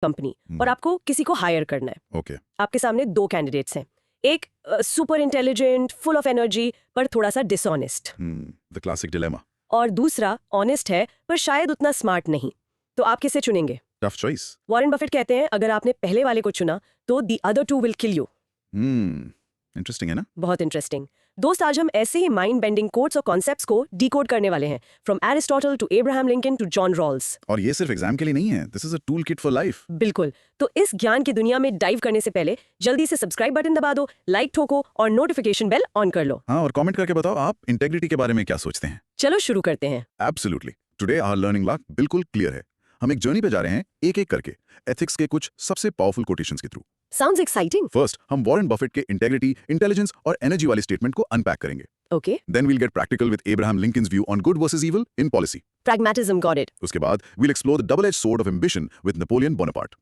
Company और आपको किसी को हायर करना है। ओके। आपके सामने दो कैंडिडेट्स हैं, एक super intelligent, full of energy पर थोड़ा सा डिसऑनेस्ट, द क्लासिक डिलेमा। और दूसरा ऑनेस्ट है पर शायद उतना स्मार्ट नहीं। तो आप किसे चुनेंगे? Tough choice. वॉरेन बफेट कहते हैं अगर आपने पहले वाले को चुना तो the other two will kill you. Interesting है ना? बहुत इंटरेस्टिंग। दोस्त, आज हम ऐसे ही माइंड बेंडिंग कोट्स और कॉन्सेप्ट्स को डिकोड करने वाले हैं, from Aristotle to Abraham Lincoln to John Rawls. और ये सिर्फ एग्जाम के लिए नहीं है, this is a tool kit for life. बिल्कुल। तो इस ज्ञान की दुनिया में डाइव करने से पहले जल्दी से सब्सक्राइब बटन दबा दो, लाइक ठोको और नोटिफिकेशन बेल ऑन कर लो। हाँ, और कमेंट करके बताओ आप इंटेग्रिटी के बारे में क्या सोचते हैं। चलो शुरू करते हैं। Absolutely. Today our learning block बिल्कुल क्लियर है। हम एक जर्नी पे जा रहे हैं, एक एक करके एथिक्स के कुछ सबसे पावरफुल कोटेशंस के थ्रू। Sounds exciting. फर्स्ट, हम वॉरेन बफेट के इंटेग्रिटी, इंटेलिजेंस और एनर्जी वाले स्टेटमेंट को अनपैक करेंगे। Okay. Then we'll get practical with Abraham Lincoln's view on good versus evil in policy. Pragmatism, got it. उसके बाद we'll explore the double edge sword of ambition with Napoleon Bonaparte.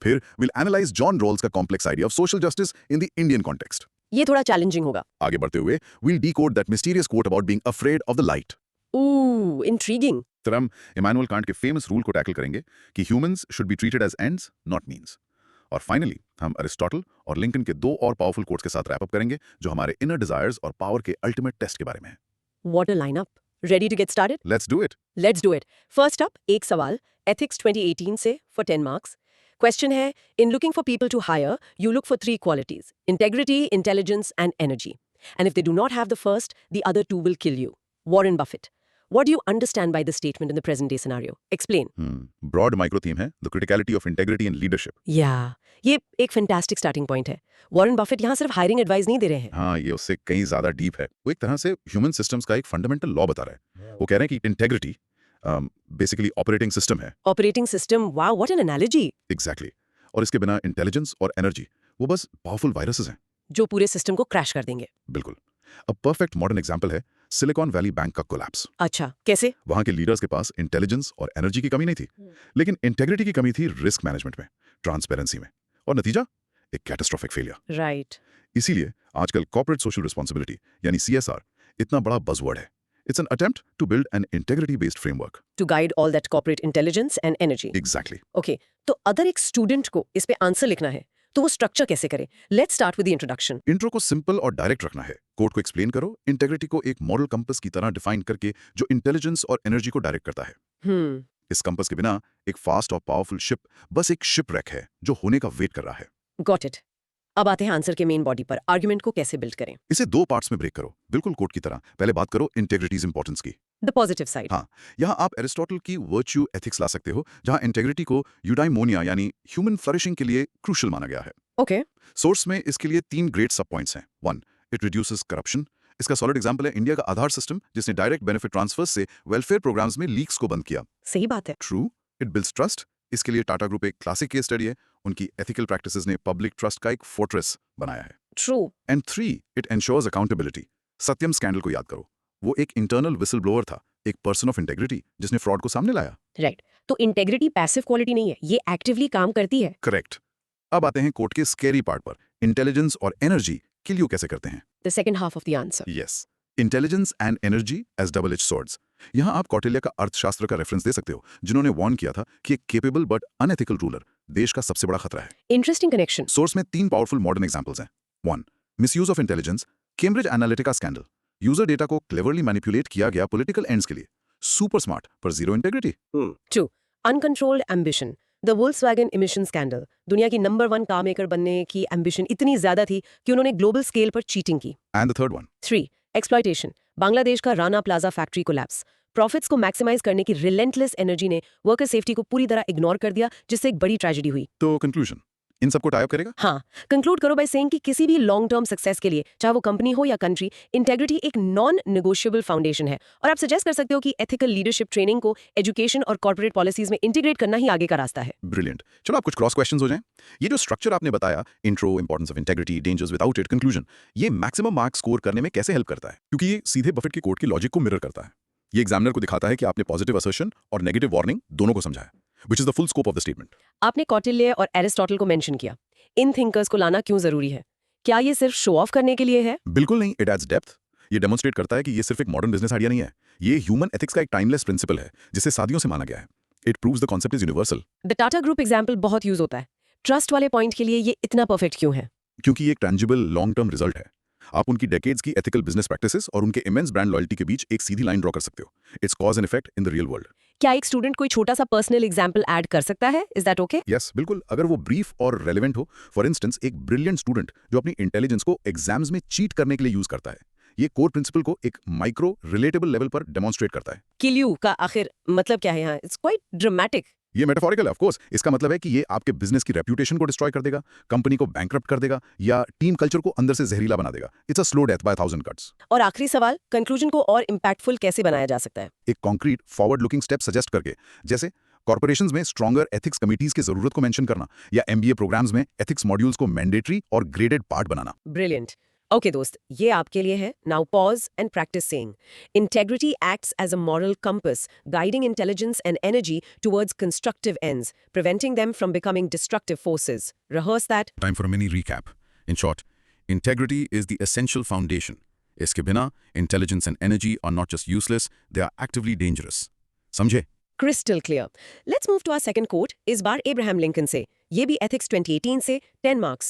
फिर we'll analyse John Rawls का complex idea of social justice in the Indian context. ये थोड़ा challenging होगा। आगे बढ़ते हुए we'll decode that mysterious quote about being afraid of the light. Intriguing. फिर हम इमानुअल कांट के फेमस रूल को टैकल करेंगे कि humans should be treated as ends not means. और फाइनली हम अरिस्टोटल और लिंकन के दो और पावरफुल कोट्स के साथ रैप अप करेंगे जो हमारे इनर डिजायर्स और पावर के अल्टीमेट टेस्ट के बारे में है। What a lineup. Ready to get started? Let's do it. Let's do it. First up, एक सवाल एथिक्स 2018 से फॉर 10 मार्क्स। क्वेश्चन है, in looking for people to hire you look for 3 qualities: integrity, intelligence and energy, and if they do not have the first the other two will kill you. Warren Buffett, what do you understand by this statement in the present day scenario? Explain. Broad micro theme है, the criticality of integrity and leadership. ये एक fantastic starting point है। Warren Buffett यहाँ सिर्फ hiring advice नहीं दे रहे हैं। हाँ, ये उससे कहीं ज्यादा डीप है। वो एक तरह से ह्यूमन सिस्टम्स का एक फंडामेंटल लॉ बता रहा है। वो कह रहे हैं कि इंटेग्रिटी बेसिकली ऑपरेटिंग सिस्टम है। Operating system, wow, what an analogy. Exactly. और इसके बिना इंटेलिजेंस और एनर्जी वो बस पावरफुल वायरसेस हैं जो पूरे सिस्टम को क्रैश कर देंगे। बिल्कुल। अ परफेक्ट मॉडर्न एग्जांपल है सिलिकॉन वैली बैंक का कोलैप्स। अच्छा, कैसे? वहां के लीडर्स के पास इंटेलिजेंस और एनर्जी की कमी नहीं थी, लेकिन इंटेग्रिटी की कमी थी रिस्क मैनेजमेंट में, ट्रांसपेरेंसी में, और नतीजा एक कैटास्ट्रोफिक फेलियर। राइट। इसीलिए आजकल कॉर्पोरेट सोशल रिस्पांसिबिलिटी यानी सीएसआर इतना बड़ा बज़वर्ड है। It's an attempt to build an integrity based framework to guide all that corporate intelligence and energy. Exactly. Okay, तो अगर एक स्टूडेंट को इस पे आंसर लिखना है तो वो स्ट्रक्चर कैसे करे? Let's start with the introduction. Intro को सिंपल और डायरेक्ट रखना है। कोड को एक्सप्लेन करो, इंटेग्रिटी को एक मॉरल कंपस की तरह डिफाइन करके जो इंटेलिजेंस और एनर्जी को डायरेक्ट करता है। इस कंपस के बिना एक फास्ट और पावरफुल शिप बस एक शिप रैक है जो होने का वेट कर रहा है। Got it. अब आते हैं आंसर के मेन बॉडी पर, आर्गुमेंट को कैसे बिल्ड करें। इसे 2 पार्ट्स में ब्रेक करो, बिल्कुल कोड की तरह। पहले बात करो इंटेग्रिटीज इंपॉर्टेंस की, द पॉजिटिव साइड। हाँ, यहाँ आप एरिस्टोटल की वर्च्यू एथिक्स ला सकते हो, जहाँ इंटेग्रिटी को यूडाइमोनिया यानी ह्यूमन फ्लरिशिंग के लिए क्रूशियल माना गया है। ओके। सोर्स में इसके लिए 3 ग्रेट सब पॉइंट्स हैं। 1, इट रिड्यूसेस करप्शन। इसका सॉलिड एग्जांपल है इंडिया का आधार सिस्टम, जिसने डायरेक्ट बेनिफिट ट्रांसफर्स से वेलफेयर प्रोग्राम्स में लीक्स को बंद किया। सही बात है। ट्रू। It builds trust. इसके लिए टाटा ग्रुप एक क्लासिक केस स्टडी है। उनकी एथिकल प्रैक्टिसेस ने पब्लिक ट्रस्ट का एक फोर्ट्रेस बनाया है। True. And 3, it ensures accountability. Satyam scandal को याद करो, वो एक इंटरनल विसल ब्लोअर था, एक पर्सन ऑफ इंटेग्रिटी जिसने फ्रॉड को सामने लाया। राइट। तो इंटेग्रिटी पैसिव क्वालिटी नहीं है, ये एक्टिवली काम करती है। करेक्ट। अब आते हैं कोर्ट के स्केरी पार्ट पर, इंटेलिजेंस और एनर्जी किल यू कैसे करते हैं। The second half of the answer. Yes, intelligence and energy as double edge swords. यहाँ आप कौटिल्य का अर्थशास्त्र का रेफरेंस दे सकते हो, जिन्होंने वार्न किया था कि एक केपेबल बट अनएथिकल रूलर देश का सबसे बड़ा खतरा है। Interesting connection. सोर्स में 3 पावरफुल मॉडर्न एग्जांपल्स हैं। 1, misuse of intelligence, Cambridge Analytica scandal. User data को क्लेवरली मैनिपुलेट किया गया पॉलिटिकल एंड्स के लिए। सुपर स्मार्ट पर zero integrity. 2, uncontrolled ambition, the Volkswagen emission scandal. दुनिया की नंबर 1 कार मेकर बनने की एम्बिशन इतनी ज्यादा थी कि उन्होंने ग्लोबल स्केल पर चीटिंग की। And the third one. 3, exploitation, Bangladesh का Rana plaza factory collapse. Profits को मैक्सिमाइज करने की रिलेंटलेस एनर्जी ने वर्कर सेफ्टी को पूरी तरह इग्नोर कर दिया, जिससे एक बड़ी ट्रेजेडी हुई। तो कंक्लूजन इन सबको टाई अप करेगा। हाँ, कंक्लूड करो बाय सेइंग कि किसी भी लॉन्ग टर्म सक्सेस के लिए, चाहे वो कंपनी हो या कंट्री, इंटेग्रिटी एक नॉन नेगोशिएबल फाउंडेशन है। और आप सजेस्ट कर सकते हो कि एथिकल लीडरशिप ट्रेनिंग को एजुकेशन और कॉर्पोरेट पॉलिसीज में इंटीग्रेट करना ही आगे का रास्ता है। ब्रिलियंट। चलो आप कुछ क्रॉस क्वेश्चंस हो जाएं। ये जो स्ट्रक्चर आपने बताया, intro, importance of integrity, dangers without it, conclusion, ये मैक्सिमम मार्क्स स्कोर करने में कैसे हेल्प करता है? क्योंकि ये सीधे बफेट की कोड की लॉजिक को मिरर करता है। ये एग्जामिनर को दिखाता है कि आपने पॉजिटिव असर्शन और नेगेटिव वार्निंग दोनों को समझा है, which is the full scope of the statement. आपने कौटिल्य और एरिस्टोटल को मेंशन किया। इन थिंकर्स को लाना क्यों जरूरी है? क्या ये सिर्फ शो ऑफ करने के लिए है? बिल्कुल नहीं, इट एड्स डेप्थ। ये डेमोन्स्ट्रेट करता है कि ये सिर्फ एक मॉडर्न बिजनेस आइडिया नहीं है, ये ह्यूमन एथिक्स का एक टाइमलेस प्रिंसिपल है जिसे सदियों से माना गया है। It proves the concept is universal. The Tata group example बहुत यूज होता है. ट्रस्ट वाले पॉइंट के लिए ये इतना परफेक्ट क्यों है? क्योंकि ये एक टैंजिबल लॉन्ग टर्म रिजल्ट है. आप उनकी डेकेड्स की एथिकल बिजनेस प्रैक्टिसेस और उनके इमेंस ब्रांड लॉयल्टी के बीच एक सीधी लाइन ड्रॉ कर सकते हो. It's cause and effect in the real world. क्या एक स्टूडेंट कोई छोटा सा पर्सनल एग्जाम्पल ऐड कर सकता है? Is that okay? यस, बिल्कुल. अगर वो ब्रीफ और रेलेवेंट हो. फॉर इंस्टेंस, एक ब्रिलियंट स्टूडेंट जो अपनी इंटेलिजेंस को एग्जाम्स में चीट करने के लिए यूज करता है. ये कोर प्रिंसिपल को एक माइक्रो रिलेटेबल लेवल पर डेमोन्स्ट्रेट करता है. किल यू का आखिर मतलब क्या है यहाँ? It's quite dramatic. ये मेटाफोरिकल है, ऑफ कोर्स. इसका मतलब है कि ये आपके बिजनेस की रेप्यूटेशन को डिस्ट्रॉय कर देगा, कंपनी को बैंकरप्ट कर देगा या टीम कल्चर को अंदर से जहरीला बना देगा. It's a slow death by 1000 cuts. और आखिरी सवाल, कंक्लूजन को और इम्पैक्टफुल कैसे बनाया जा सकता है? एक concrete forward looking step suggest करके, जैसे कॉर्पोरेशंस में स्ट्रॉन्गर एथिक्स कमिटीज की जरूरत को मेंशन करना या एमबीए प्रोग्राम्स में एथिक्स मॉड्यूल्स को मैंडेटरी और ग्रेडेड पार्ट बनाना. ब्रिलियंट. ओके दोस्त, ये आपके लिए है. Now pause and practice saying. Integrity acts as a moral compass, guiding intelligence and energy towards constructive ends, preventing them from becoming destructive forces. Rehearse that. Time for a mini recap. In short, integrity is the essential foundation. इसके बिना intelligence and energy are not just useless, they are actively dangerous. समझे? Crystal clear. Let's move to our second quote, इस बार Abraham Lincoln से. ये भी Ethics 2018 से 10 marks.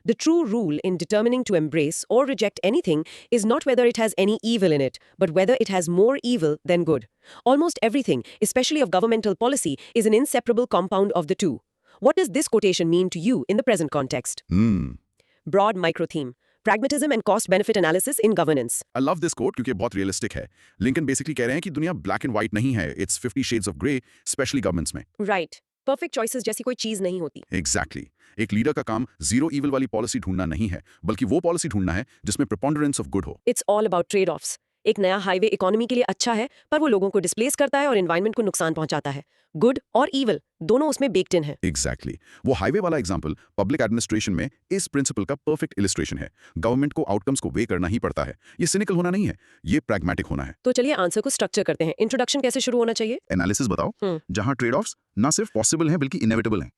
The true rule in determining to embrace or reject anything is not whether it has any evil in it, but whether it has more evil than good. Almost everything, especially of governmental policy, is an inseparable compound of the two. What does this quotation mean to you in the present context? Broad micro theme. Pragmatism and cost-benefit analysis in governance. I love this quote क्योंकि बहुत realistic है. Lincoln basically कह रहे हैं कि दुनिया black and white नहीं है. It's 50 shades of grey, specially governments में. Right. Perfect choices जैसी कोई चीज नहीं होती. एग्जैक्टली. एक लीडर का काम जीरो इविल वाली पॉलिसी ढूंढना नहीं है, बल्कि वो पॉलिसी ढूंढना है जिसमें प्रिपोंडरेंस ऑफ गुड हो. It's all about trade-offs. एक नया हाईवे इकोनॉमी के लिए अच्छा है, पर वो लोगों को डिस्प्लेस करता है और एनवायरनमेंट को नुकसान पहुंचाता है. गुड और इविल दोनों उसमें बेक्ड इन है. एग्जैक्टली. वो हाईवे वाला एग्जांपल पब्लिक एडमिनिस्ट्रेशन में इस प्रिंसिपल का परफेक्ट इलिस्ट्रेशन है. गवर्नमेंट को आउटकम्स को वे करना ही पड़ता है. ये सिनिकल होना नहीं है, ये प्रैग्मेटिक होना है. तो चलिए आंसर को स्ट्रक्चर करते हैं. इंट्रोडक्शन कैसे शुरू होना चाहिए? एनालिसिस बताओ, जहां ट्रेड ऑफ्स ना सिर्फ पॉसिबल हैं बल्कि इनएविटेबल हैं.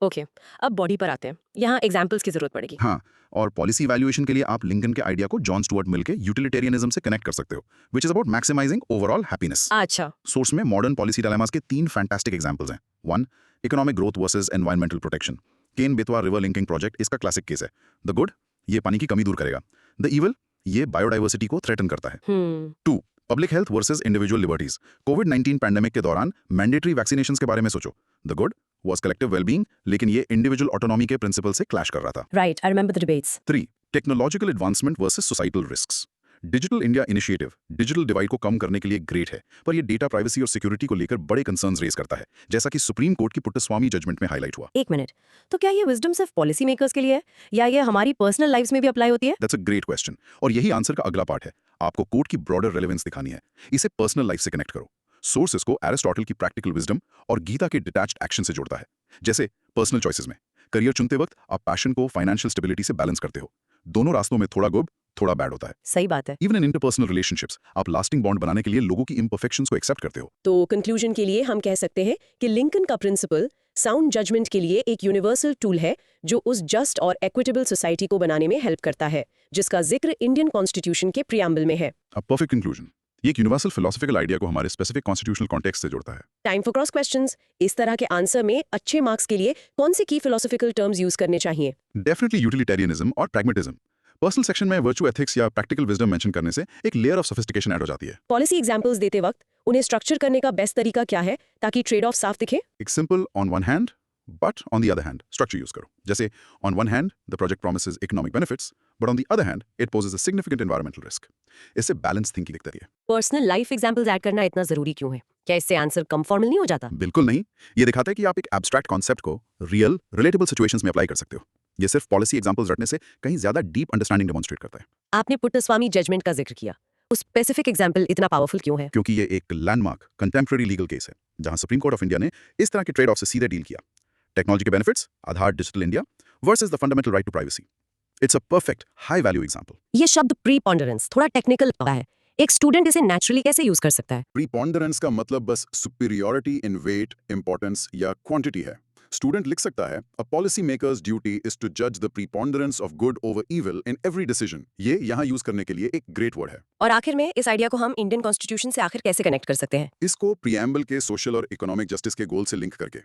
ओके, अब बॉडी पर आते हैं. यहाँ एग्जाम्पल्स की जरूरत पड़ेगी. हाँ, और पॉलिसी इवैल्यूएशन के लिए आप लिंकन के आइडिया को जॉन स्टुअर्ट मिल के यूटिलिटेरियनिज्म से कनेक्ट कर सकते हो, which is about maximising overall happiness. अच्छा. सोर्स में मॉडर्न पॉलिसी डायलेमास के 3 फैंटास्टिक एग्जांपल्स हैं. 1, economic growth versus environmental protection. Ken Betwa river linking project इसका क्लासिक केस है. द गुड, ये पानी की कमी दूर करेगा. द इविल, ये बायोडाइवर्सिटी को थ्रेटन करता है. 2, public health versus individual liberties. कोविड-19 पैंडेमिक के दौरान मैंडेटरी वैक्सीनेशंस के बारे में सोचो. The good was collective well-being, लेकिन ये इंडिविजुअल ऑटोनॉमी के प्रिंसिपल से क्लैश कर रहा था. Right, I remember the debates. 3, technological advancement versus societal risks. Digital India initiative digital divide को कम करने के लिए ग्रेट है, पर ये डेटा प्राइवेसी और सिक्योरिटी को लेकर बड़े कंसर्न्स रेज करता है, जैसा कि सुप्रीम कोर्ट की पुट्टस्वामी जजमेंट में हाईलाइट हुआ. एक मिनट, तो क्या ये विजडम सिर्फ पॉलिसी मेकर्स के लिए है या ये हमारी पर्सनल लाइफ्स में भी अप्लाई होती है? दैट्स अ ग्रेट क्वेश्चन, और यही आंसर का अगला पार्ट है. आपको कोर्ट की ब्रॉडर रेलेवेंस दिखानी है. इसे पर्सनल लाइफ से कनेक्ट करो. सोर्स इसको एरिस्टोटल की प्रैक्टिकल विजडम और गीता के डिटैच्ड एक्शन से जोड़ता है. जैसे पर्सनल चॉइसेस में करियर चुनते वक्त आप पैशन को फाइनेंशियल स्टेबिलिटी से बैलेंस करते हो. दोनों रास्तों में थोड़ा गुड थोड़ा बैड होता है. सही बात है. इवन इन इंटरपर्सनल रिलेशनशिप्स आप लास्टिंग बॉन्ड बनाने के लिए लोगों की इम्परफेक्शंस को एक्सेप्ट करते हो. तो कंक्लूजन के लिए हम कह सकते हैं कि लिंकन का प्रिंसिपल साउंड जजमेंट के लिए एक यूनिवर्सल टूल है जो उस जस्ट और इक्विटेबल सोसाइटी को बनाने में हेल्प करता है, जिसका जिक्र इंडियन कॉन्स्टिट्यूशन के प्रियम्बल में है. A perfect conclusion. ये एक यूनिवर्सल फिलोसॉफिकल आइडिया को हमारे स्पेसिफिक कॉन्स्टिट्यूशनल कॉन्टेक्स्ट से जोड़ता है. Time for cross questions. इस तरह के आंसर में अच्छे मार्क्स के लिए कौन से की फिलोसॉफिकल टर्म्स यूज करने चाहिए? डेफिनेटली यूटिलिटेरियनिज्म और प्रैग्मेटिज्म. पर्सनल सेक्शन में वर्चू एथिक्स या प्रैक्टिकल विजडम मेंशन करने से एक लेयर ऑफ सोफिस्टिकेशन ऐड हो जाती है. पॉलिसी एग्जांपल्स देते वक्त उन्हें स्ट्रक्चर करने का बेस्ट तरीका क्या है ताकि ट्रेड ऑफ साफ दिखे? एक simple on one hand but on the other hand structure use करो. जैसे on one hand the project promises economic benefits, but on the other hand it poses a significant environmental risk. इससे balance thinking दिखती है. Personal life examples add करना इतना जरूरी क्यों है? क्या इससे आंसर कम फॉर्मल नहीं हो जाता? बिल्कुल नहीं. ये दिखाता है कि आप एक एब्स्ट्रैक्ट कॉन्सेप्ट को रियल रिलेटेबल सिचुएशंस में अप्लाई कर सकते हो. ये सिर्फ पॉलिसी एग्जांपल्स रटने से कहीं ज्यादा डीप अंडरस्टैंडिंग डेमोंस्ट्रेट करता है. आपने पुट्टस्वामी जजमेंट का जिक्र किया. उस स्पेसिफिक एग्जांपल इतना पावरफुल क्यों है? क्योंकि ये एक लैंडमार्क कंटेम्पररी लीगल केस है जहां सुप्रीम कोर्ट ऑफ इंडिया ने इस तरह के ट्रेड ऑफ से सीधे डील किया. टेक्नोलॉजी के benefits, Aadhaar digital India versus the fundamental right to privacy. It's a perfect high value example. ये शब्द प्रीपॉन्डरेंस थोड़ा टेक्निकल है. एक स्टूडेंट इसे नेचुरली कैसे यूज कर सकता है? प्रीपॉन्डरेंस का मतलब बस सुपीरियॉरिटी इन वेट, इंपॉर्टेंस या क्वांटिटी है. स्टूडेंट लिख सकता है a policy maker's duty is to जज the preponderance of good over evil in every decision. ये यहाँ यूज करने के लिए एक ग्रेट वर्ड है। और आखिर में इस आइडिया को हम इंडियन कॉन्स्टिट्यूशन से आखिर कैसे कनेक्ट कर सकते हैं? इसको प्रियम्बल के सोशल और इकोनॉमिक जस्टिस के गोल से लिंक करके।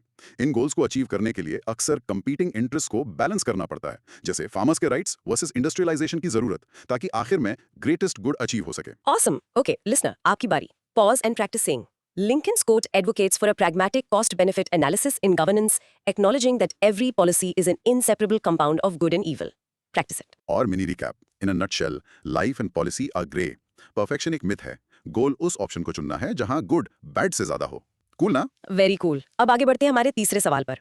इन गोल्स को अचीव करने के लिए अक्सर कंपीटिंग इंटरेस्ट को बैलेंस करना पड़ता है, जैसे फार्मर्स के राइट्स वर्सेस इंडस्ट्रियलाइजेशन की जरूरत, ताकि आखिर में ग्रेटेस्ट गुड अचीव हो सके। Awesome. Okay, listener, आपकी बारी. Pause and practice saying. Lincoln's quote advocates for a pragmatic cost-benefit analysis in governance, acknowledging that every policy is an inseparable compound of good and evil. Practice it. और mini recap in a nutshell, life and policy are grey. Perfection एक myth है, goal उस option को चुनना है जहां good bad से ज्यादा हो। कूल ना? Very cool. अब आगे बढ़ते हैं हमारे तीसरे सवाल पर.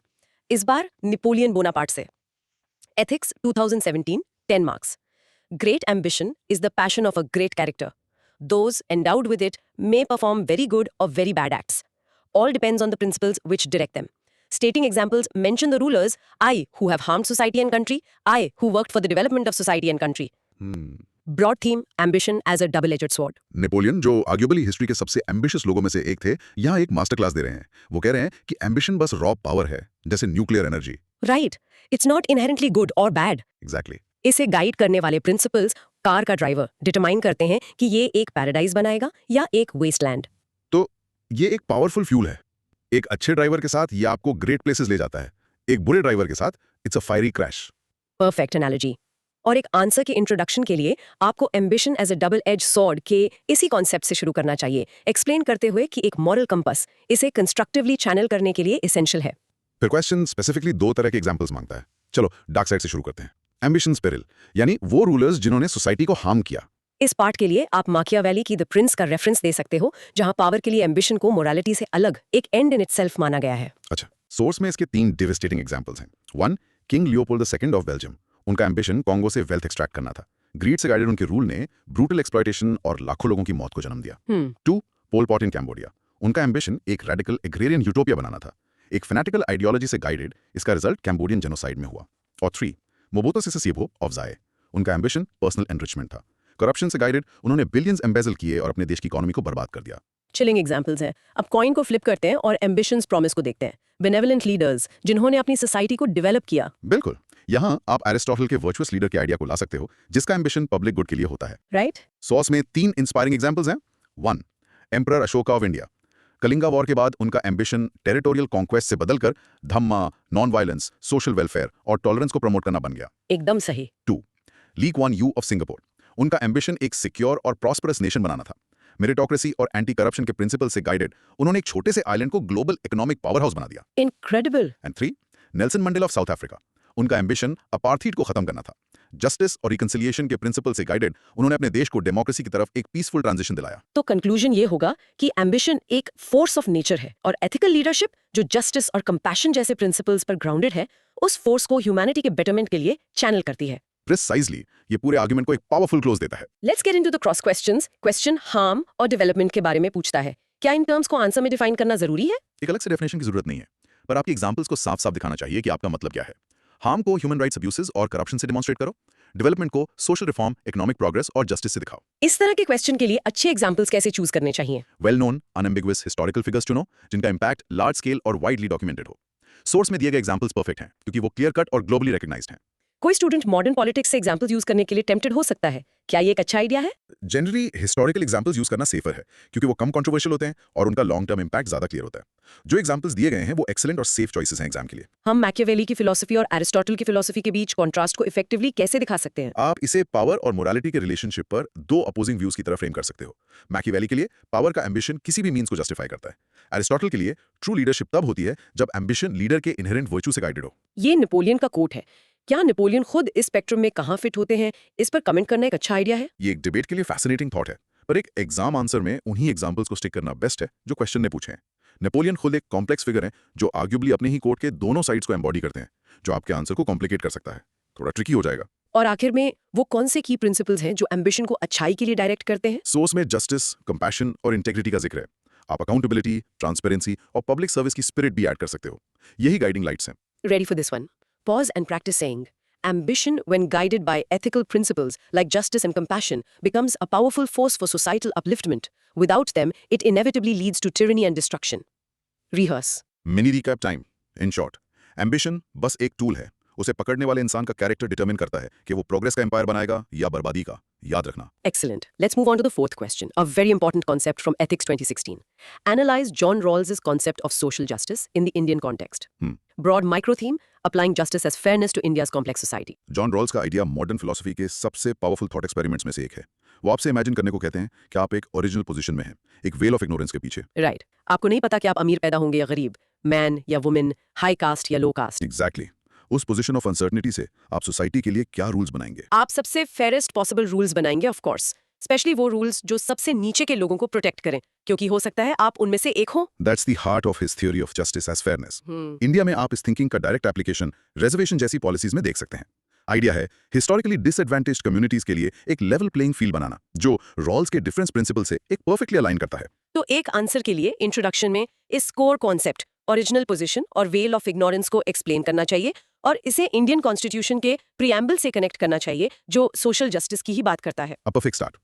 इस बार नेपोलियन बोनापार्ट से. Ethics 2017, 10 marks. Great ambition is the passion of a great character. Those endowed with it may perform very good or very bad acts. All depends on the principles which direct them. Stating examples, mention the rulers, I who have harmed society and country, I who worked for the development of society and country. Broad theme, ambition as a double-edged sword. Napoleon, जो arguably history के सबसे ambitious लोगों में से एक थे, यहाँ एक मास्टर क्लास दे रहे हैं। वो कह रहे हैं कि एम्बिशन बस रॉ पावर है, जैसे nuclear energy. Right. It's not inherently good or bad. Exactly. इसे गाइड करने वाले प्रिंसिपल्स कार का ड्राइवर डिटरमाइन करते हैं कि ये एक पैराडाइज बनाएगा या एक वेस्टलैंड. तो ये एक पावरफुल फ्यूल है। एक अच्छे ड्राइवर के साथ ये आपको ग्रेट प्लेसेस ले जाता है, एक बुरे ड्राइवर के साथ it's a fiery crash. Perfect analogy. और एक आंसर के इंट्रोडक्शन के लिए आपको एम्बिशन एज अ डबल एज सॉर्ड के इसी कॉन्सेप्ट से शुरू करना चाहिए, एक्सप्लेन करते हुए कि एक मॉरल कंपास इसे कंस्ट्रक्टिवली चैनल करने के लिए एसेंशियल है. फिर क्वेश्चन स्पेसिफिकली दो तरह के एग्जांपल्स मांगता है। चलो डार्क साइड से शुरू करते हैं। एम्बिशन स्पिरिल, यानी वो रूलर्स जिन्होंने सोसाइटी को हार्म किया। इस पार्ट के लिए आप माकियावेली की द प्रिंस का रेफरेंस दे सकते हो, जहां पावर के लिए एम्बिशन को मोरालिटी से अलग एक एंड इन इटसेल्फ माना गया है. अच्छा, सोर्स में इसके 3 डिवेस्टेटिंग एग्जांपल्स हैं। 1, king Leopold II of Belgium. उनका एम्बिशन कॉन्गो से वेल्थ एक्सट्रैक्ट करना था। ग्रीड से गाइडेड उनके रूल ने ब्रूटल एक्सप्लॉयटेशन और लाखों लोगों की मौत को जन्म दिया। 2, पोल पॉट इन कैम्बोडिया। उनका एम्बिशन एक रेडिकल एग्रेरियन यूटोपिया बनाना था। एक फैनेटिकल आइडियोलॉजी से गाइडेड इसका रिजल्ट कैम्बोडियन जेनोसाइड में हुआ। और 3, मोबुतो सेसे सेगो ऑफ ज़ाये। उनका एम्बिशन पर्सनल एनरिचमेंट था। करप्शन से गाइडेड उन्होंने बिलियंस एम्बेजल किए और अपने देश की इकोनॉमी को बर्बाद कर दिया। चिलिंग एग्जांपल्स हैं. अब कॉइन को फ्लिप करते हैं और एम्बिशंस प्रॉमिस को देखते हैं. बेनेवलेंट लीडर्स जिन्होंने अपनी सोसाइटी को डेवलप किया. बिल्कुल, यहाँ आप एरिस्टोटल के वर्चुअस लीडर के आइडिया को ला सकते हो, जिसका एम्बिशन पब्लिक गुड के लिए होता है। राइट. सॉस में 3 इंस्पायरिंग एग्जांपल्स हैं। 1, emperor Ashoka of India. Kalinga war के बाद उनका एम्बिशन टेरिटोरियल कॉन्क्वेस्ट से बदलकर Dhamma, non violence, social welfare और टॉलरेंस को प्रमोट करना बन गया। एकदम सही. 2, Lee Kuan Yew of Singapore. उनका एम्बिशन एक सिक्योर और प्रॉस्परस नेशन बनाना था। मेरिटोक्रेसी और एंटी करप्शन के प्रिंसिपल से गाइडेड उन्होंने एक छोटे से आइलैंड को ग्लोबल इकोनॉमिक पावर हाउस बना दिया। Incredible. And 3, Nelson Mandela of south Africa. उनका एम्बिशन अपार्थीड को खत्म करना था। जस्टिस और रिकंसिलिएशन के प्रिंसिपल से गाइडेड उन्होंने अपने देश को डेमोक्रेसी की तरफ एक पीसफुल ट्रांजिशन दिलाया। तो कंक्लूजन ये होगा कि एम्बिशन एक फोर्स ऑफ नेचर है और एथिकल लीडरशिप जो जस्टिस और कंपैशन जैसे प्रिंसिपल्स पर ग्राउंडेड है, उस फोर्स को ह्यूमैनिटी के बेटरमेंट के लिए चैनल करती है. प्रिसाइजली, ये पूरे आर्गुमेंट को एक पावरफुल क्लोज देता है। Let's get into the cross questions. Question harm और डेवलपमेंट के बारे में पूछता है. क्या इन टर्म्स को आंसर में डिफाइन करना जरूरी है? एक अलग से डेफिनेशन की जरूरत नहीं है, पर आपकी एग्जांपल्स को साफ-साफ दिखाना चाहिए कि आपका मतलब क्या है। हार्म को ह्यूमन राइट्स अब्यूसेस और करप्शन से डेमोंस्ट्रेट करो, डेवलपमेंट को सोशल रिफॉर्म, इकोनॉमिक प्रोग्रेस और जस्टिस से दिखाओ। इस तरह के क्वेश्चन के लिए अच्छे एग्जांपल्स कैसे चूज करने चाहिए? Well known, unambiguous historical figures चुनो, जिनका इंपैक्ट लार्ज स्केल और वाइडली डॉक्यूमेंटेड हो। सोर्स में दिए गए एग्जांपल्स परफेक्ट हैं, क्योंकि वो क्लियर कट और ग्लोबली रिकॉग्नाइज्ड हैं। कोई स्टूडेंट मॉडर्न पॉलिटिक्स से एग्जांपल्स यूज करने के लिए टेम्प्टेड हो सकता है. क्या ये एक अच्छा आइडिया है? जनरली हिस्टोरिकल एग्जांपल्स यूज करना सेफर है, क्योंकि वो कम कंट्रोवर्शियल होते हैं और उनका लॉन्ग टर्म इंपैक्ट ज्यादा क्लियर होता है। जो एग्जांपल्स दिए गए हैं वो एक्सीलेंट और सेफ चॉइसेस हैं एग्जाम के लिए। हम मैकियावेली की फिलॉसफी और एरिस्टोटल की फिलॉसफी के बीच कॉन्ट्रास्ट को इफेक्टिवली कैसे दिखा सकते हैं? आप इसे पावर और मोरालिटी के रिलेशनशिप पर 2 अपोजिंग व्यूज की तरह फ्रेम कर सकते हो। मैकियावेली के लिए पावर का एम्बिशन किसी भी मींस को जस्टिफाई करता है। एरिस्टोटल के लिए ट्रू लीडरशिप तब होती है जब एम्बिशन लीडर के इनहेरेंट वर्च्यू से गाइडेड हो। ये नेपोलियन का कोट है. क्या नेपोलियन खुद इस स्पेक्ट्रम में कहाँ फिट होते हैं? इस पर कमेंट करना एक अच्छा आइडिया है. ये एक डिबेट के लिए फैसिनेटिंग थॉट है, पर एक एग्जाम आंसर में उन्हीं एग्जांपल्स को स्टिक करना बेस्ट है जो क्वेश्चन ने पूछे हैं। नेपोलियन खुद एक कॉम्प्लेक्स फिगर है जो आर्ग्यूबली अपने ही कोट के दोनों साइड्स को एम्बॉडी करते हैं, जो आपके आंसर को कॉम्प्लिकेट कर सकता है। थोड़ा ट्रिकी हो जाएगा। और आखिर में वो कौन से की प्रिंसिपल्स हैं जो एम्बिशन को अच्छाई के लिए डायरेक्ट करते हैं? सोर्स में जस्टिस, कंपैशन और इंटेग्रिटी का जिक्र है। आप अकाउंटेबिलिटी, ट्रांसपेरेंसी और पब्लिक सर्विस की स्पिरिट भी ऐड कर सकते हो। यही गाइडिंग लाइट्स हैं। Ready for this one? Pause and practice saying. Ambition, when guided by ethical principles like justice and compassion, becomes a powerful force for societal upliftment. Without them, it inevitably leads to tyranny and destruction. Rehearse. Mini recap time. In short, ambition बस एक tool है, उसे पकड़ने वाले इंसान का character determine करता है कि वो प्रोग्रेस का एम्पायर बनाएगा या बर्बादी का। याद रखना। Excellent. Let's move on to the fourth question, a very important concept from Ethics 2016. Analyze John Rawls's concept of social justice in the Indian context. Broad micro theme, applying justice as fairness to India's complex society. John Rawls का idea modern philosophy के सबसे powerful thought experiments में से एक है। वो आपसे imagine करने को कहते हैं कि आप एक ओरिजिनल पोजीशन में हैं, एक वेल ऑफ इग्नोरेंस के पीछे। Right. आपको नहीं पता कि आप अमीर पैदा होंगे या गरीब, मैन या वुमेन, हाई कास्ट या लो कास्ट। एग्जैक्टली। उस पोजीशन ऑफ अनसर्टनिटी से आप सोसाइटी के लिए क्या रूल्स बनाएंगे? आप सबसे फेयरेस्ट पॉसिबल रूल्स बनाएंगे, ऑफ कोर्स, स्पेशली वो रूल्स जो सबसे नीचे के लोगों को प्रोटेक्ट करें, क्योंकि हो सकता है आप उनमें से एक हो। That's the heart of his theory of justice as fairness. India में आप इस थिंकिंग का डायरेक्ट एप्लीकेशन रिजर्वेशन जैसी पॉलिसीज में देख सकते हैं। आइडिया है हिस्टोरिकली डिसएडवांटेज्ड कम्युनिटीज के लिए एक लेवल प्लेइंग फील्ड बनाना, जो रॉल्स के डिफरेंस प्रिंसिपल से एक परफेक्टली अलाइन करता है। तो एक आंसर के लिए इंट्रोडक्शन में इस कोर कॉन्सेप्ट, ओरिजिनल पोजीशन और वेल ऑफ इग्नोरेंस को एक्सप्लेन करना चाहिए और इसे इंडियन कॉन्स्टिट्यूशन के प्रीएम्बल से कनेक्ट करना चाहिए, जो सोशल जस्टिस की ही बात करता है। A perfect start.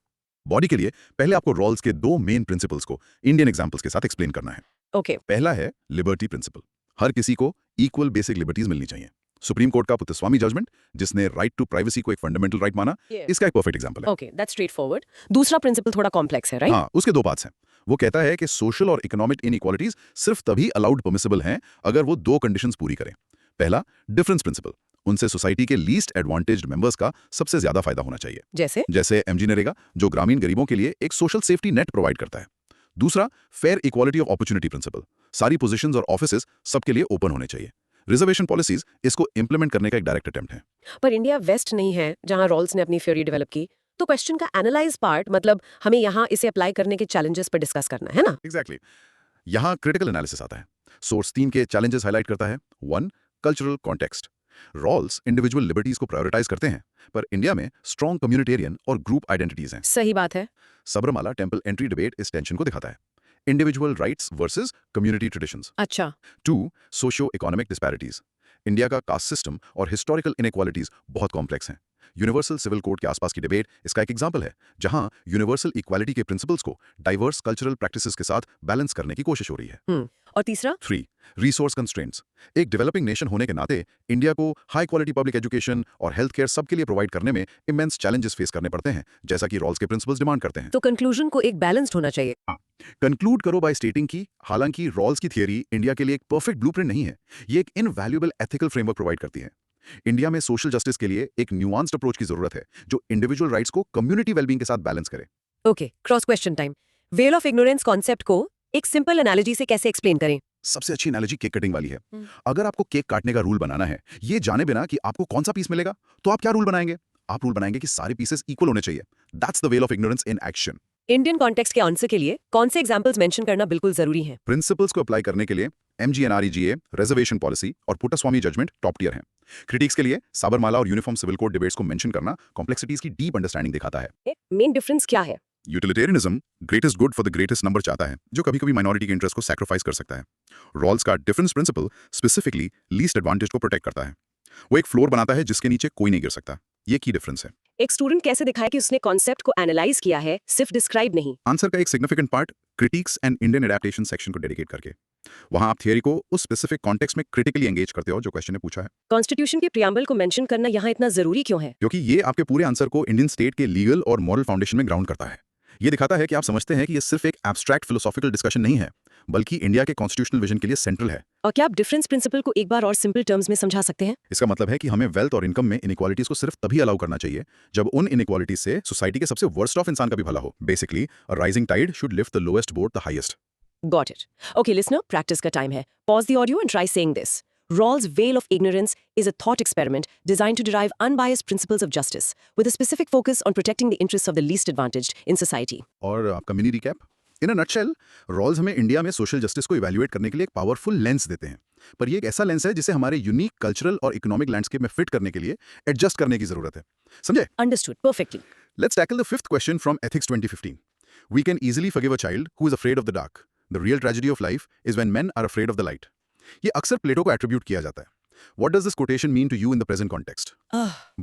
बॉडी के लिए पहले आपको रॉल्स के दो मेन प्रिंसिपल्स को इंडियन एग्जांपल्स के साथ एक्सप्लेन करना है। ओके। पहला है लिबर्टी प्रिंसिपल। हर किसी को इक्वल बेसिक लिबर्टीज मिलनी चाहिए। सुप्रीम कोर्ट का पुत्तस्वामी जजमेंट, जिसने राइट टू प्राइवेसी को एक फंडामेंटल राइट माना, इसका एक परफेक्ट एग्जांपल है। Okay, that's straight forward. दूसरा प्रिंसिपल थोड़ा कॉम्प्लेक्स है, राइट? हाँ, उसके दो पार्ट्स हैं। वो कहता है कि सोशल और इकोनॉमिक इनइक्वालिटीज सिर्फ तभी अलाउड परमिसिबल हैं अगर वो दो कंडीशंस पूरी करें। पहला, डिफरेंस प्रिंसिपल। उनसे सोसाइटी के लीस्ट एडवांटेज्ड मेंबर्स का सबसे ज्यादा फायदा होना चाहिए, जैसे एमजी नरेगा, जो ग्रामीण गरीबों के लिए एक सोशल सेफ्टी नेट प्रोवाइड करता है। दूसरा, fair equality of opportunity principle. सारी पोजीशंस और ऑफिसेज सबके लिए ओपन होने चाहिए। रिजर्वेशन पॉलिसीज इसको इंप्लीमेंट करने का एक डायरेक्ट अटेम्प्ट है। पर इंडिया वेस्ट नहीं है जहां रॉल्स ने अपनी थ्योरी डेवलप की, तो क्वेश्चन का एनालाइज पार्ट, मतलब हमें यहाँ इसे अप्लाई करने के चैलेंजेस पर डिस्कस करना है ना? एग्जैक्टली। यहाँ क्रिटिकल एनालिसिस आता है। सोर्स 3 के चैलेंजेस हाईलाइट करता है। 1, cultural context. Rawls individual liberties को प्रायोरिटाइज करते हैं, पर इंडिया में स्ट्रॉन्ग कम्युनिटेरियन और ग्रुप आइडेंटिटीज हैं। सही बात है। सबरमाला टेम्पल एंट्री डिबेट इस टेंशन को दिखाता है। Individual rights versus community traditions. अच्छा। 2, सोशियो इकोनॉमिक डिस्पैरिटीज। इंडिया का कास्ट सिस्टम और हिस्टोरिकल इनइक्वालिटीज बहुत कॉम्प्लेक्स हैं। यूनिवर्सल सिविल कोड के आसपास की डिबेट इसका एक एग्जांपल है, जहां यूनिवर्सल इक्वालिटी के प्रिंसिपल्स को डाइवर्स कल्चरल प्रैक्टिसेस के साथ बैलेंस करने की कोशिश हो रही है। और तीसरा? 3, रिसोर्स कंस्ट्रेंट्स। एक डेवलपिंग नेशन होने के नाते इंडिया को हाई क्वालिटी पब्लिक एजुकेशन और हेल्थ केयर सबके लिए प्रोवाइड करने में इमेंस चैलेंजेस फेस करने पड़ते हैं, जैसा कि रॉल्स के प्रिंसिपल्स डिमांड करते हैं। तो कंक्लूजन को एक बैलेंस्ड होना चाहिए। कंक्लूड करो बाय स्टेटिंग की हालांकि रॉल्स की थियरी इंडिया के लिए एक परफेक्ट ब्लूप्रिंट नहीं है, ये एक इनवैल्यूएबल एथिकल फ्रेमवर्क प्रोवाइड करती है। इंडिया में सोशल जस्टिस के लिए एक न्यूआंस्ड अप्रोच की जरूरत है, जो इंडिविजुअल राइट्स को कम्युनिटी वेलबींग के साथ बैलेंस करे। Okay, cross question time. Well of ignorance concept को एक सिंपल एनालॉजी से कैसे एक्सप्लेन करें? सबसे अच्छी एनालॉजी केक कटिंग वाली है। अगर आपको केक काटने का रूल बनाना है, ये जाने बिना कि आपको कौन सा पीस मिलेगा, तो आप क्या रूल बनाएंगे? आप रूल बनाएंगे कि सारे पीसेस इक्वल होने चाहिए। That's the well of ignorance in action. Indian context के आंसर के लिए कौन से एग्जांपल्स मेंशन करना बिल्कुल जरूरी है? प्रिंसिपल्स को अप्लाई करने के लिए MGNREGA, रिजर्वेशन पॉलिसी और पुट्टास्वामी जजमेंट टॉप टियर हैं। क्रिटिक्स के लिए साबरमाला और यूनिफॉर्म सिविल कोड डिबेट्स को मेंशन करना कॉम्प्लेक्सिटीज की डीप अंडरस्टैंडिंग दिखाता है। मेन डिफरेंस क्या है? Utilitarianism greatest good for the greatest number चाहता है, जो कभी-कभी माइनॉरिटी के इंटरेस्ट को सैक्रिफाइस कर सकता है। रॉल्स का difference principle specifically least advantage को प्रोटेक्ट करता है। वो एक फ्लोर बनाता है जिसके नीचे कोई नहीं गिर सकता। ये की डिफरेंस है। एक स्टूडेंट कैसे दिखाए कि उसने कॉन्सेप्ट को एनालाइज किया है, सिर्फ डिस्क्राइब नहीं? आंसर का एक significant part critics and Indian adaptation section को डेडिकेट करके। वहां आप थियरी को उस स्पेसिफिक कॉन्टेक्स्ट में क्रिटिकली एंगेज करते हो जो क्वेश्चन ने पूछा है। कॉन्स्टिट्यूशन के प्रीएम्बल को मेंशन करना यहाँ इतना जरूरी क्यों है? क्योंकि ये आपके पूरे आंसर को इंडियन स्टेट के लीगल और मॉरल फाउंडेशन में ग्राउंड करता है। ये दिखाता है कि आप समझते हैं कि ये सिर्फ एक एब्स्ट्रैक्ट फिलोसॉफिकल डिस्कशन नहीं है, बल्कि इंडिया के कॉन्स्टिट्यूशनल विजन के लिए सेंट्रल है। और क्या आप डिफरेंस प्रिंसिपल को एक बार और सिंपल टर्म्स में समझा सकते हैं? इसका मतलब है कि हमें वेल्थ और इनकम में इनइक्वालिटीज को सिर्फ तभी अलाउ करना चाहिए जब उन इनइक्वालिटीज से सोसाइटी के सबसे वर्स्ट ऑफ इंसान का भी भला हो। Basically a rising tide should lift the lowest boat the highest. Got it. Okay, listener, practice का time है. Pause the audio and try saying this. Rawls' veil of ignorance is a thought experiment designed to derive unbiased principles of justice, with a specific focus on protecting the interests of the least advantaged in society. और आपका mini recap in a nutshell, Rawls हमें India में social justice को evaluate करने के लिए एक powerful lens देते हैं, पर ये एक ऐसा लेंस है जिसे हमारे यूनिक कल्चरल और इकोनॉमिक लैंडस्केप में फिट करने के लिए एडजस्ट करने की जरूरत है। समझे? Understood perfectly. Let's tackle the fifth question from Ethics 2015. We can easily forgive a child who is afraid of the dark. The real tragedy of life is when men are afraid of the light. ये अक्सर प्लेटो को attribute किया जाता है। What does this quotation mean to you in the present context?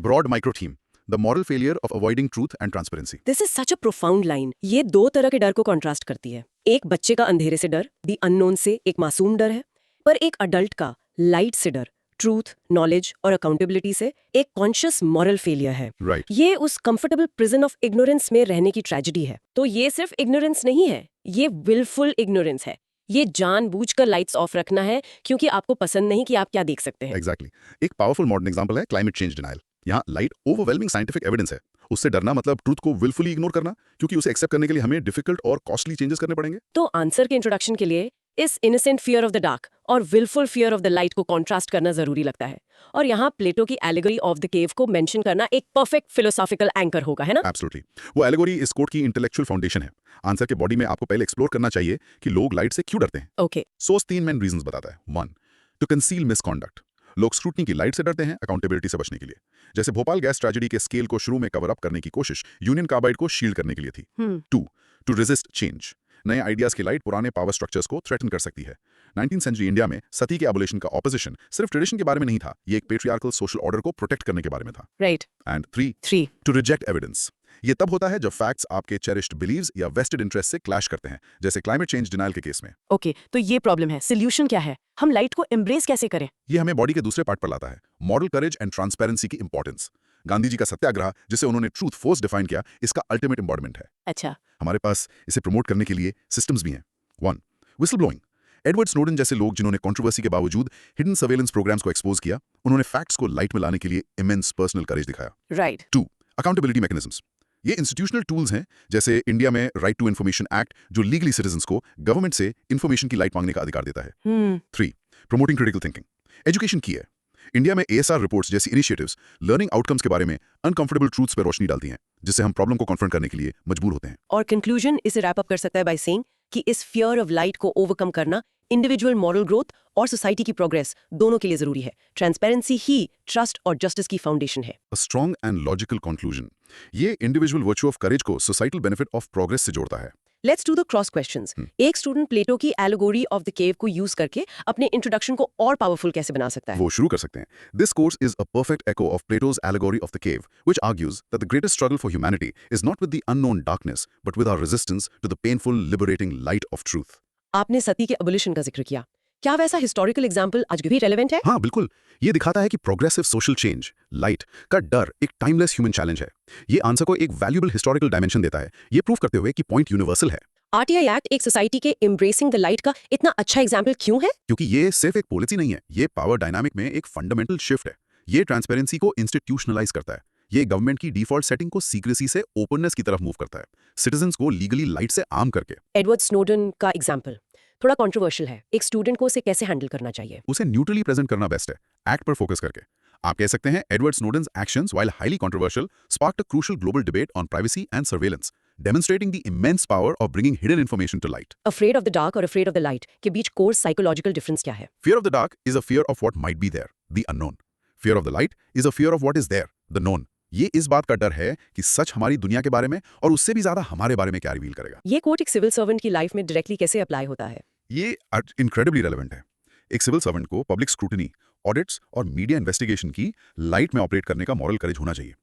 Broad micro theme. The moral failure of avoiding truth and transparency. This is such a profound line. ये दो तरह के डर को कॉन्ट्रास्ट करती है। एक बच्चे का अंधेरे से डर, दी अननोन से एक मासूम डर है, पर एक अडल्ट का लाइट से डर, ट्रूथ, नॉलेज और अकाउंटेबिलिटी से एक कॉन्शियस मॉरल फेलियर है। राइट ये उस कंफर्टेबल प्रिजन ऑफ इग्नोरेंस में रहने की ट्रेजेडी है। तो ये सिर्फ इग्नोरेंस नहीं है, ये विलफुल इग्नोरेंस है। ये जानबूझकर लाइट्स ऑफ रखना है क्योंकि आपको पसंद नहीं कि आप क्या देख सकते हैं। एग्जैक्टली एक पावरफुल मॉडर्न एग्जांपल है क्लाइमेट चेंज डिनायल। यहाँ लाइट ओवरवेलमिंग साइंटिफिक एविडेंस है, उससे डरना मतलब ट्रूथ को विलफुली इग्नोर करना, क्योंकि उसे एक्सेप्ट करने के लिए हमें डिफिकल्ट और कॉस्टली चेंजेस करने पड़ेंगे। तो आंसर के इंट्रोडक्शन के लिए इस innocent fear of the dark और wilful fear of the light को कॉन्ट्रास्ट करना जरूरी लगता है। और यहाँ प्लेटो की एलिगोरी ऑफ द केव को मेंशन करना एक परफेक्ट फिलोसॉफिकल एंकर होगा, है ना? एब्सोल्युटली वो एलिगोरी इस कोट की इंटेलेक्चुअल फाउंडेशन है। आंसर के बॉडी में आपको पहले एक्सप्लोर करना चाहिए कि लोग लाइट से क्यों डरते हैं। ओके सोर्स 3 मेन रीजंस बताता है। 1 टू कंसील मिसकॉन्डक्ट, लोग स्क्रूटनी की लाइट से डरते हैं अकाउंटेबिलिटी से बचने के लिए। जैसे भोपाल गैस ट्रेजेडी के स्केल को शुरू में कवर अप करने की कोशिश यूनियन कार्बाइड को शील्ड करने के लिए थी। 2 टू रेजिस्ट चेंज, नए आइडियाज की लाइट पुराने पावर स्ट्रक्चर्स को थ्रेटन कर सकती है। 19th सेंचुरी इंडिया में सती के एबोलिशन का ऑपोजिशन सिर्फ ट्रेडिशन के बारे में नहीं था, ये एक पेट्रियार्कल सोशल ऑर्डर को प्रोटेक्ट करने के बारे में था। Right. And 3 to reject evidence, ये तब होता है जब फैक्ट्स आपके चेरिश्ड बिलीव्स या वेस्टेड इंटरेस्ट से क्लैश करते हैं, जैसे क्लाइमेट चेंज डिनायल के केस में। ओके तो ये प्रॉब्लम है, सोल्यूशन क्या है? हम लाइट को एम्ब्रेस कैसे करें? ये हमें बॉडी के दूसरे पार्ट पर लाता है, मॉरल करेज एंड ट्रांसपेरेंसी की इंपॉर्टेंस। गांधी जी का सत्याग्रह, जिसे उन्होंने ट्रूथ फोर्स डिफाइन किया, इसका अल्टीमेट एम्बॉडीमेंट है। अच्छा। हमारे पास इसे प्रमोट करने के लिए सिस्टम्स भी हैं। 1 विसल ब्लोइंग, एडवर्ड स्नोडन जैसे लोग जिन्होंने कंट्रोवर्सी के बावजूद हिडन सर्वेलेंस प्रोग्राम्स को एक्सपोज किया, उन्होंने फैक्ट्स को लाइट में लाने के लिए इमेंस पर्सनल करेज दिखाया। राइट। 2 अकाउंटेबिलिटी मैकेनिज्म्स, ये इंस्टीट्यूशनल टूल्स हैं, जैसे इंडिया में राइट टू इन्फॉर्मेशन एक्ट, जो लीगली सिटीजन्स को गवर्नमेंट से इन्फॉर्मेशन की लाइट मांगने का अधिकार देता है। 3 प्रमोटिंग क्रिटिकल थिंकिंग, एजुकेशन की है। इंडिया में ASR रिपोर्ट्स जैसी इनिशिएटिव्स लर्निंग आउटकम्स के बारे में अनकंफर्टेबल ट्रूथ्स पर रोशनी डालती हैं, जिससे हम प्रॉब्लम को कॉन्फ्रंट करने के लिए मजबूर होते हैं। और कंक्लूजन इसे रैप अप कर सकता है बाय सेइंग कि इस फियर ऑफ लाइट को ओवरकम करना इंडिविजुअल मॉरल ग्रोथ और सोसाइटी की प्रोग्रेस दोनों के लिए जरूरी है। ट्रांसपेरेंसी ही ट्रस्ट और जस्टिस की फाउंडेशन है। A strong and logical conclusion, ये इंडिविजुअल वर्च्यू ऑफ करेज को सोसाइटल बेनिफिट ऑफ प्रोग्रेस से जोड़ता है। Let's do the cross questions. एक स्टूडेंट प्लेटो की एलिगोरी ऑफ द केव को यूज करके अपने इंट्रोडक्शन को और पावरफुल कैसे बना सकता है? वो शुरू कर सकते हैं। This course is a perfect echo of Plato's allegory of the cave, which argues that the greatest struggle for humanity is not with the unknown darkness, but with our resistance to the painful, liberating light of truth. आपने सती के abolition का जिक्र किया, क्या वैसा historical example आज भी relevant है? हाँ बिल्कुल, ये दिखाता है कि प्रोग्रेसिव सोशल चेंज, लाइट का डर एक टाइमलेस ह्यूमन चैलेंज है। ये आंसर को एक वैल्यूएबल हिस्टोरिकल डायमेंशन देता है, ये प्रूव करते हुए कि पॉइंट यूनिवर्सल है। RTI एक्ट एक सोसाइटी के एम्ब्रेसिंग द लाइट का इतना अच्छा एग्जाम्पल क्यों है? क्योंकि ये सिर्फ एक पॉलिसी नहीं है, ये पावर डायनामिक में एक फंडामेंटल शिफ्ट है। ये ट्रांसपेरेंसी को इंस्टीट्यूशनलाइज करता है, ये गवर्नमेंट की डिफॉल्ट सेटिंग को सीक्रेसी से ओपननेस की तरफ मूव करता है, सिटीजन्स को लीगली लाइट से आर्म करके। एडवर्ड स्नोडन का एग्जाम्पल थोड़ा कंट्रोवर्शियल है, एक स्टूडेंट को उसे कैसे हैंडल करना चाहिए? उसे न्यूट्रली प्रेजेंट करना बेस्ट है, एक्ट पर फोकस करके। आप कह सकते हैं Edward Snowden's actions while highly controversial sparked a crucial global debate on privacy and surveillance, demonstrating the immense power of bringing hidden information to light. Afraid of the dark और afraid of the light के बीच core psychological difference क्या है? Fear of the dark is a fear of what might be there, the unknown. Fear of the light is a fear of what is there, the known. ये इस बात का डर है कि सच हमारी दुनिया के बारे में और उससे भी ज्यादा हमारे बारे में क्या रिवील करेगा। ये कोट एक सिविल सर्वेंट की लाइफ में डायरेक्टली कैसे अप्लाई होता है? ये इनक्रेडिबली रेलेवेंट है। एक सिविल सर्वेंट को पब्लिक स्क्रूटनी, ऑडिट्स और मीडिया इन्वेस्टिगेशन की लाइट में ऑपरेट करने का मॉरल करेज होना चाहिए।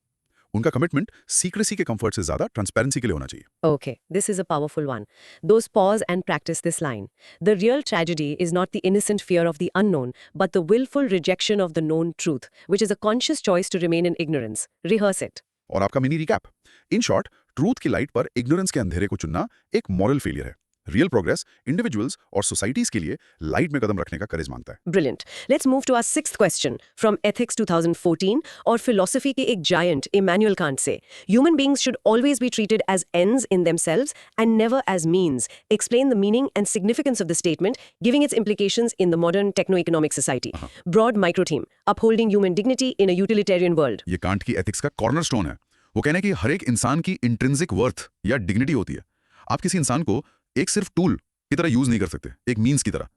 उनका कमिटमेंट सीक्रेसी के कंफर्ट से ज्यादा ट्रांसपेरेंसी के लिए होना चाहिए। Okay, this is a powerful one. Those pause and practice this line. The real tragedy is not the innocent fear of the unknown, but the willful rejection of the known truth, which is a conscious choice to remain in ignorance. Rehearse it. और आपका mini recap, in short truth की light पर ignorance के अंधेरे को चुनना एक moral failure है। रियल प्रोग्रेस इंडिविजुअल्स और सोसाइटीज के लिए लाइट में कदम रखने का करेज मांगता है। Brilliant. Let's move to our sixth question from Ethics 2014 और philosophy के एक giant Immanuel Kant से. Human beings should always be treated as ends in themselves and never as means. Explain the meaning and significance of the statement, giving its implications in the modern techno-economic society. Broad micro-theme, upholding human dignity in a utilitarian world. ये Kant की ethics का cornerstone है। वो कहना है कि हर एक इंसान की इंट्रिंसिक वर्थ या डिग्निटी होती है। आप किसी इंसान को एक सिर्फ टूल की तरह यूज नहीं कर सकते, एक मीन्स की तरह,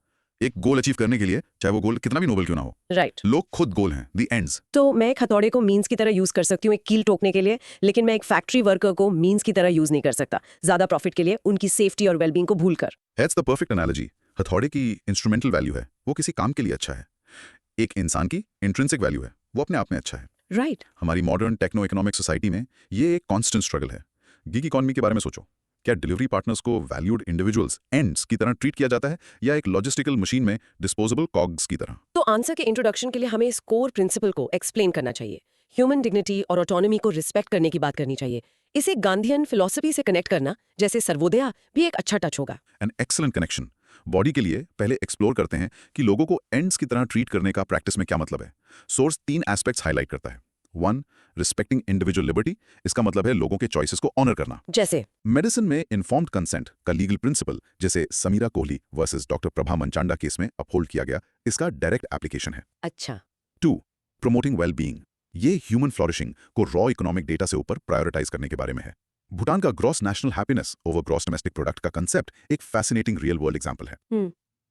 एक गोल अचीव करने के लिए, चाहे वो गोल कितना भी नोबल क्यों ना हो। Right. लोग खुद गोल हैं, द एंड्स। तो मैं एक हथौड़े को मीन्स की तरह यूज कर सकती हूँ एक कील ठोकने के लिए, लेकिन मैं एक फैक्ट्री वर्कर को मीन्स की तरह यूज नहीं कर सकता, ज्यादा प्रॉफिट के लिए, उनकी सेफ्टी और वेलबींग को भूलकर। That's the perfect analogy. हथौड़े की इंस्ट्रूमेंटल वैल्यू है, वो किसी काम के लिए अच्छा है। एक इंसान की इंट्रिंसिक वैल्यू है, वो अपने आप में अच्छा है। Right. हमारी मॉडर्न टेक्नो इकोनॉमिक सोसाइटी में ये एक कांस्टेंट स्ट्रगल है। गिग इकॉनमी के बारे में सोचो, क्या डिलीवरी पार्टनर्स को वैल्यूड इंडिविजुअल्स एंड्स की तरह ट्रीट किया जाता है या एक लॉजिस्टिकल मशीन में डिस्पोजेबल कॉग्स की तरह? तो आंसर के इंट्रोडक्शन के लिए हमें इस कोर प्रिंसिपल को एक्सप्लेन करना चाहिए। ह्यूमन डिग्निटी और ऑटोनॉमी को रिस्पेक्ट करने की बात करनी चाहिए। इसे गांधीयन फिलॉसफी से कनेक्ट करना, जैसे सर्वोदया, भी एक अच्छा टच होगा। An excellent connection. बॉडी के लिए पहले एक्सप्लोर करते हैं कि लोगों को एंड्स की तरह ट्रीट करने का प्रैक्टिस में क्या मतलब है। सोर्स 3 एस्पेक्ट्स हाईलाइट करता है। 1. Respecting individual liberty. इसका मतलब है लोगों के चॉइसेस को ऑनर करना। जैसे मेडिसिन में इन्फॉर्म्ड कंसेंट का लीगल प्रिंसिपल, जैसे Samira Kohli versus doctor Prabha Manchanda case में अपहोल्ड किया गया, इसका डायरेक्ट एप्लीकेशन है। अच्छा, 2. Promoting well being. ये ह्यूमन फ्लोरिशिंग को रॉ इकोनॉमिक डेटा से ऊपर प्रायोरिटाइज करने के बारे में है। भूटान का gross national happiness over gross domestic product का कंसेप्ट एक फैसिनेटिंग रियल वर्ल्ड एग्जांपल है।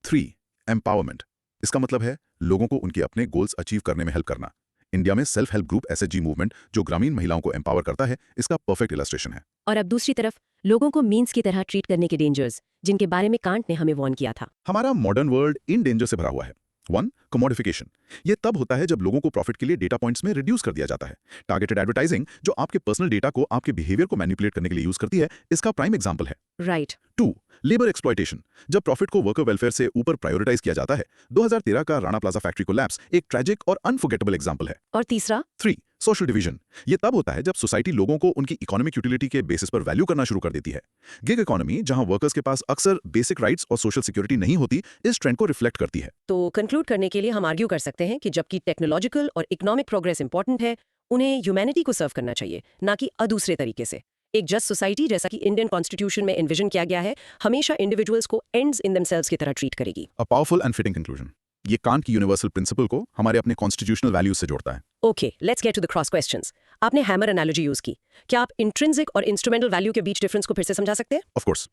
3. एम्पावरमेंट। इसका मतलब है लोगों को उनके अपने गोल्स अचीव करने में हेल्प करना। इंडिया में self help group SHG movement जो ग्रामीण महिलाओं को एम्पावर करता है, इसका परफेक्ट इलस्ट्रेशन है। और अब दूसरी तरफ लोगों को मीन्स की तरह ट्रीट करने के डेंजर्स, जिनके बारे में कांट ने हमें वार्न किया था। हमारा मॉडर्न वर्ल्ड इन डेंजर से भरा हुआ है। 1. कमोडिफिकेशन। ये तब होता है जब लोगों को प्रॉफिट के लिए डेटा पॉइंट्स में रिड्यूस कर दिया जाता है। टारगेटेड एडवर्टाइजिंग जो आपके पर्सनल डेटा को आपके बिहेवियर को मैनिपुलेट करने के लिए यूज करती है, इसका प्राइम एग्जांपल है। राइट। 2. Labour exploitation. जब प्रॉफिट को वर्कर वेलफेयर से ऊपर प्रायोरिटाइज किया जाता है। 2013 का राणा प्लाजा फैक्ट्री कोलैप्स एक ट्रैजिक और अनफॉरगेटेबल एग्जांपल है। और तीसरा 3. Social division. ये तब होता है जब सोसाइटी लोगों को उनकी इकोनॉमिक यूटिलिटी के बेसिस पर वैल्यू करना शुरू कर देती है। गिग इकोनॉमी, जहां वर्कर्स के पास अक्सर बेसिक राइट्स और सोशल सिक्योरिटी नहीं होती, इस ट्रेंड को रिफ्लेक्ट करती है। तो कंक्लूड करने के लिए हम आर्ग्यू कर सकते हैं कि जबकि टेक्नोलॉजिकल और इकोनॉमिक प्रोग्रेस इंपॉर्टेंट है, उन्हें ह्यूमैनिटी को सर्व करना चाहिए, ना कि दूसरे तरीके से। एक जस्ट सोसाइटी, जैसा कि इंडियन कॉन्स्टिट्यूशन में एनविजन किया गया है, हमेशा इंडिविजुअल्स को एंड्स इन देमसेल्व्स की तरह ट्रीट करेगी। A powerful and fitting conclusion. ये कांट की यूनिवर्सल प्रिंसिपल को हमारे अपने कॉन्स्टिट्यूशनल वैल्यूज से जोड़ता है। Okay, let's get to the cross questions. आपने हैमर एनालॉजी यूज की, क्या आप इंट्रिंसिक और इंस्ट्रूमेंटल वैल्यू के बीच डिफरेंस को फिर से समझा सकते हैं? ऑफ कोर्स,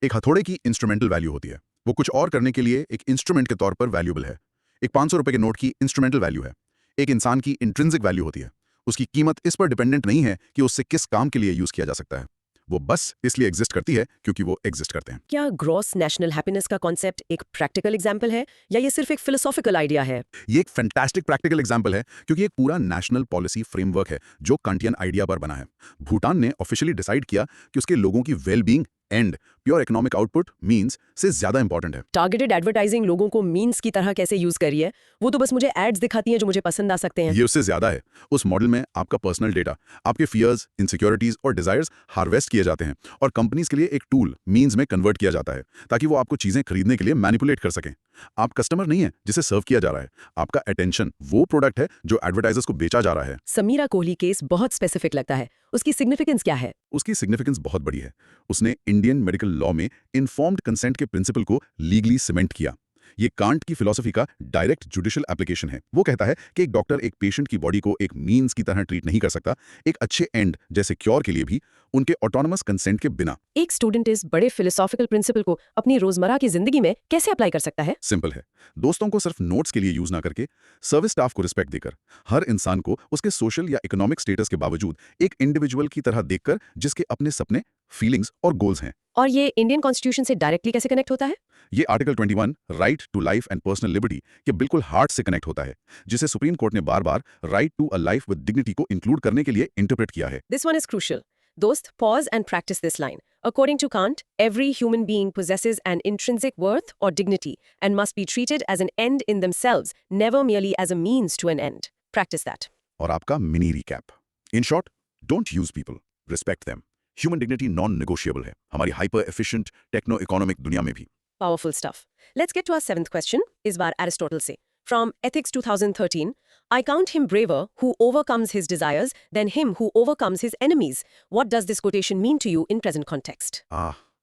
एक हथौड़े की इंस्ट्रूमेंटल वैल्यू होती है। वो कुछ और करने के लिए एक इंस्ट्रूमेंट के तौर पर वैल्यूबल है। एक 500 रुपए के नोट की इंस्ट्रूमेंटल वैल्यू है। एक इंसान की इंट्रिंसिक वैल्यू होती है। उसकी कीमत इस पर डिपेंडेंट नहीं है कि उससे किस काम के लिए यूज किया जा सकता है। वो बस इसलिए एग्जिस्ट करती है क्योंकि वो एग्जिस्ट करते हैं। क्या ग्रॉस नेशनल हैप्पीनेस का कॉन्सेप्ट एक प्रैक्टिकल एग्जाम्पल है, या ये सिर्फ एक फिलोसॉफिकल आइडिया है? ये एक फैंटास्टिक प्रैक्टिकल एग्जांपल है क्योंकि एक पूरा नेशनल पॉलिसी फ्रेमवर्क है जो कांटियन आइडिया पर बना है। भूटान ने ऑफिशियली डिसाइड किया कि उसके लोगों की well being and pure economic output means से ज्यादा इंपॉर्टेंट है। टारगेटेड एडवर्टाइजिंग लोगों को मीन्स की तरह कैसे यूज करी है? वो तो बस मुझे एड्स दिखाती हैं जो मुझे पसंद आ सकते हैं। ये उससे ज्यादा है। उस मॉडल में आपका पर्सनल डेटा, आपके फियर्स, इनसिक्योरिटीज और डिजायर्स हार्वेस्ट किए जाते हैं और कंपनीज के लिए एक टूल मींस में कन्वर्ट किया जाता है ताकि वो आपको चीजें खरीदने के लिए मैनिपुलेट कर सकें। आप कस्टमर नहीं है जिसे सर्व किया जा रहा है, आपका अटेंशन वो प्रोडक्ट है जो एडवर्टाइजर्स को बेचा जा रहा है। समीरा कोहली केस बहुत स्पेसिफिक लगता है, उसकी सिग्निफिकेंस क्या है? उसकी सिग्निफिकेंस बहुत बड़ी है। उसने इंडियन मेडिकल लॉ में इन्फॉर्म्ड कंसेंट के प्रिंसिपल को लीगली सीमेंट किया। ये कांट की फिलॉसफी का डायरेक्ट जुडिशियल एप्लीकेशन है। वो कहता है कि एक डॉक्टर एक पेशेंट की बॉडी को एक मींस की तरह ट्रीट नहीं कर सकता, एक अच्छे एंड जैसे क्योर के लिए भी, उनके ऑटोनमस कंसेंट के बिना। एक स्टूडेंट इस बड़े फिलोसॉफिकल प्रिंसिपल को अपनी रोजमर्रा की जिंदगी में कैसे अप्लाई कर सकता है? सिंपल है। दोस्तों को सिर्फ नोट्स के लिए यूज ना करके, सर्विस स्टाफ को रिस्पेक्ट देकर, हर इंसान को उसके सोशल या इकोनॉमिक स्टेटस के बावजूद एक इंडिविजुअल की तरह देखकर जिसके अपने सपने, फीलिंग्स और गोल्स हैं। और ये इंडियन कॉन्स्टिट्यूशन से डायरेक्टली कैसे कनेक्ट होता है? ये article 21 right to life and personal liberty के बिल्कुल हार्ट से कनेक्ट होता है, जिसे सुप्रीम कोर्ट ने बार बार right to a life with dignity को इंक्लूड करने के लिए इंटरप्रेट किया है। This one is crucial. Dost, pause and practice this line. According to Kant, every human being possesses an intrinsic worth or dignity and must be treated as an end in themselves, never merely as a means to an end. Practice that. और आपका mini recap. In short, don't use people, respect them. Human dignity non negotiable है हमारी hyper efficient techno economic दुनिया में भी। Powerful stuff. Let's get to our seventh question. इस बार Aristotle से. From Ethics 2013, I count him braver who overcomes his desires than him who overcomes his enemies. What does this quotation mean to you in present context?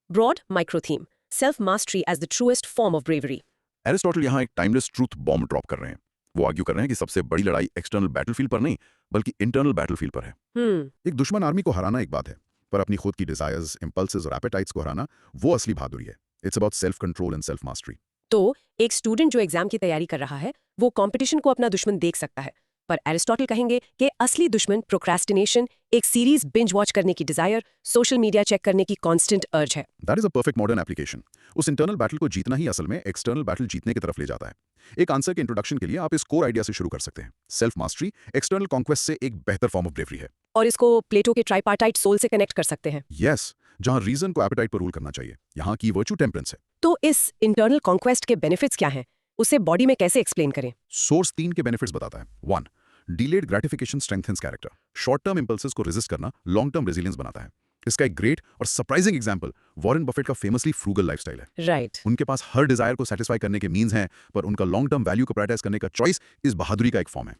Broad micro theme. Self-mastery as the truest form of bravery. Aristotle यहाँ एक timeless truth bomb drop कर रहे हैं। वो argue कर रहे हैं कि सबसे बड़ी लड़ाई एक्सटर्नल बैटलफील्ड पर नहीं बल्कि इंटरनल बैटलफील्ड पर है। एक दुश्मन आर्मी को हराना एक बात है, पर अपनी खुद की डिजायर्स, इंपल्सेस और एपेटाइट्स को हराना वो असली बहादुरी है। It's about self control and self mastery. तो एक स्टूडेंट जो एग्जाम की तैयारी कर रहा है, वो कंपटीशन को अपना दुश्मन देख सकता है, पर एरिस्टोटल कहेंगे कि असली दुश्मन प्रोक्रेस्टिनेशन, एक सीरीज बिंज वॉच करने की डिजायर, सोशल मीडिया चेक करने की कांस्टेंट अर्ज है। That is a perfect modern application. उस इंटरनल बैटल को जीतना ही असल में एक्सटर्नल बैटल जीतने की तरफ ले जाता है। एक आंसर के इंट्रोडक्शन के लिए आप इस कोर आइडिया से शुरू कर सकते हैं। सेल्फ मास्टरी एक्सटर्नल कॉन्क्वेस्ट से एक बेहतर फॉर्म ऑफ ब्रेवरी है। और इसको प्लेटो के ट्राइपार्टाइट सोल से कनेक्ट कर सकते हैं। यस, जहां रीजन को एपेटाइट पर रूल करना चाहिए। यहाँ की वर्च्यू टेम्परेंस है। तो इस इंटरनल कॉन्क्वेस्ट के बेनिफिट्स क्या हैं? उसे बॉडी में कैसे एक्सप्लेन करें? सोर्स 3 के बेनिफिट्स बताता है। 1. Delayed gratification strengthens character. Short term impulses को रेजिस्ट करना लॉन्ग टर्म रेजिलियंस बनाता है। इसका एक ग्रेट और सरप्राइजिंग एग्जांपल वॉरेन बफेट का फेमसली फ्रूगल लाइफस्टाइल है। राइट। उनके पास हर डिजायर को सेटिस्फाई करने के मीन्स हैं, पर उनका लॉन्ग टर्म वैल्यू को प्रायोरिटाइज करने का चॉइस इस बहादुरी का एक फॉर्म है।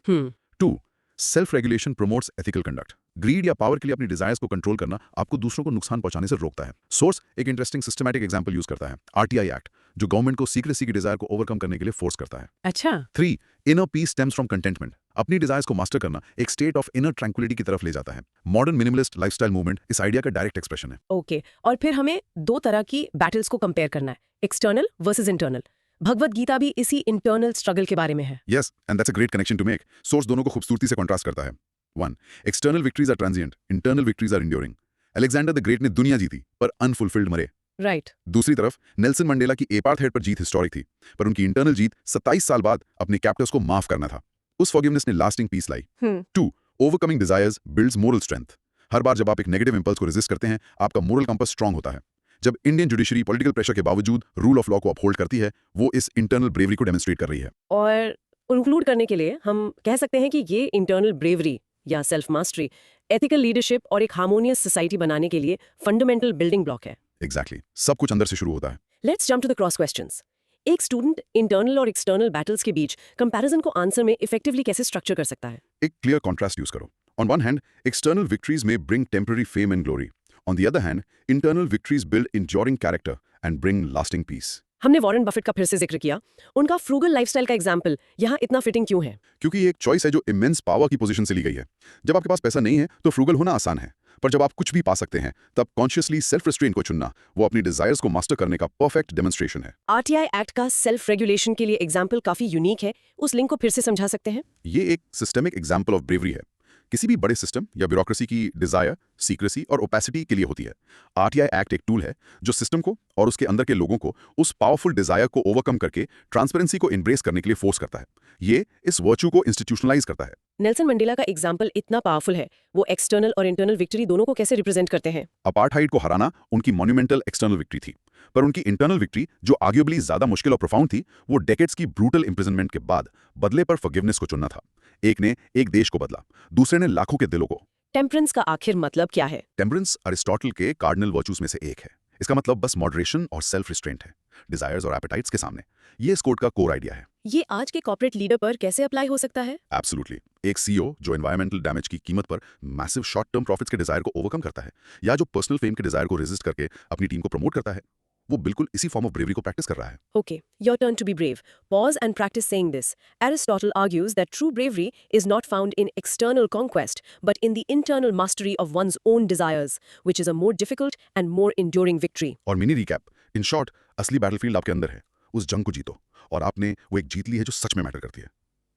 2. Self regulation promotes ethical conduct. Greed या पावर के लिए अपनी डिजायर्स को कंट्रोल करना आपको दूसरों को नुकसान पहुंचाने से रोकता है। सोर्स एक इंटरेस्टिंग सिस्टमैटिक एग्जांपल यूज करता है, आरटीआई एक्ट, जो गवर्नमेंट को सीक्रेसी की डिजायर को ओवरकम करने के लिए फोर्स करता है। अच्छा। 3. Inner peace stems from contentment. अपनी डिजायर्स को मास्टर करना एक स्टेट ऑफ इनर ट्रैंक्विलिटी की तरफ ले जाता है। मॉडर्न मिनिमलिस्ट लाइफस्टाइल मूवमेंट इस आइडिया का डायरेक्ट एक्सप्रेशन है। ओके, और फिर हमें दो तरह की बैटल्स को कंपेयर करना है, external versus internal. Bhagavad Gita भी इसी इंटरनल स्ट्रगल के बारे में है। Yes, and that's a great connection to make. Source दोनों को खूबसूरती से कॉन्ट्रास्ट करता है। 1. External victories are transient, internal victories are enduring. Alexander the great ने दुनिया जीती पर अनफुलफिल्ड मरे। राइट। दूसरी तरफ नेल्सन मंडेला की एपार्थेड पर जीत हिस्टोरिक थी, पर उनकी इंटरनल जीत 27 साल बाद अपने कैप्टर्स को माफ करना था। उस फॉरगिवनेस ने लास्टिंग पीस लाई। 2. Overcoming desires builds moral strength. हर बार जब आप एक नेगेटिव इंपल्स को रेजिस्ट करते हैं, आपका मोरल कंपास स्ट्रांग होता है। जब इंडियन जुडिशरी पॉलिटिकल प्रेशर के बावजूद रूल ऑफ लॉ को अपहोल्ड करती है, वो इस इंटरनल ब्रेवरी को डेमोन्स्ट्रेट कर रही है। और कंक्लूड करने के लिए हम कह सकते हैं कि ये इंटरनल ब्रेवरी या सेल्फ मास्टरी एथिकल लीडरशिप और एक हार्मोनियस सोसाइटी बनाने के लिए फंडामेंटल बिल्डिंग ब्लॉक है। एग्जैक्टली, सब कुछ अंदर से शुरू होता है। Let's jump to the cross questions. एक स्टूडेंट इंटरनल और एक्सटर्नल बैटल्स के बीच कंपैरिजन को आंसर में इफेक्टिवली कैसे स्ट्रक्चर कर सकता है? एक क्लियर कॉन्ट्रास्ट यूज करो। On one hand, external victories में bring temporary fame and glory. On the other hand, internal victories build enduring character and bring lasting peace. हमने वॉरेन बफेट का फिर से जिक्र किया। उनका फ्रूगल लाइफस्टाइल का एग्जाम्पल यहाँ इतना फिटिंग क्यों है? क्योंकि ये एक चॉइस है जो इमेंस पावर की पोजीशन से ली गई है। जब आपके पास पैसा नहीं है तो फ्रूगल होना आसान है, पर जब आप कुछ भी पा सकते हैं तब कॉन्शियसली सेल्फ रिस्ट्रेन को चुनना वो अपनी डिजायर्स को मास्टर करने का परफेक्ट डेमोन्स्ट्रेशन है। आरटीआई एक्ट का सेल्फ रेगुलेशन के लिए एग्जाम्पल काफी यूनिक है, उस लिंक को फिर से समझा सकते हैं? ये एक सिस्टमिक एग्जाम्पल ऑफ ब्रेवरी है। किसी भी बड़े सिस्टम या ब्यूरोक्रेसी की डिजायर, सीक्रेसी और ओपेसिटी के लिए होती है। आरटीआई एक्ट एक टूल है जो सिस्टम को और उसके अंदर के लोगों को उस पावरफुल डिजायर को ओवरकम करके ट्रांसपेरेंसी को एम्ब्रेस करने के लिए फोर्स करता है। ये इस वर्च्यू को इंस्टीट्यूशनलाइज करता है। नेल्सन मंडेला का एग्जाम्पल इतना पावरफुल है, वो एक्सटर्नल और इंटरनल विक्ट्री दोनों को कैसे रिप्रेजेंट करते हैं? अपार्थाइड को हराना उनकी मॉन्यूमेंटल एक्सटर्नल विक्ट्री थी, पर उनकी इंटरनल विक्ट्री जो आर्ग्यूबली ज्यादा मुश्किल और प्रोफाउंड थी, वो डेकेड्स की ब्रूटल इंप्रिजनमेंट के बाद बदले पर फॉरगिवनेस को चुनना था। एक ने एक देश को बदला, दूसरे ने लाखों के दिलों को। टेम्परेंस का आखिर मतलब क्या है? टेम्परेंस अरिस्टोटल के कार्डिनल वर्च्यूज में से एक है। इसका मतलब बस मॉडरेशन और सेल्फ रिस्ट्रेंट है, डिजायर्स और एपेटाइट्स के सामने। ये इस कोड का कोर आइडिया है। ये आज के कॉर्पोरेट लीडर पर कैसे अप्लाई हो सकता है? एब्सोल्युटली। एक सीईओ जो एनवायरमेंटल डैमेज की कीमत पर मैसिव शॉर्ट टर्म प्रॉफिट्स के डिजायर को ओवरकम करता है, या जो पर्सनल फेम के डिजायर को रेजिस्ट करके अपनी टीम को प्रमोट करता है, वो बिल्कुल इसी फॉर्म ऑफ ब्रेवरी को प्रैक्टिस कर रहा है। Okay, your turn to be brave. Pause and practice saying this. Aristotle argues that true bravery is not found in external conquest, but in the internal mastery of one's own desires, which is a more difficult and more enduring victory. और mini recap, in short, असली battlefield आपके अंदर है। उस जंग को जीतो और आपने वो एक जीत ली है जो सच में मैटर करती है।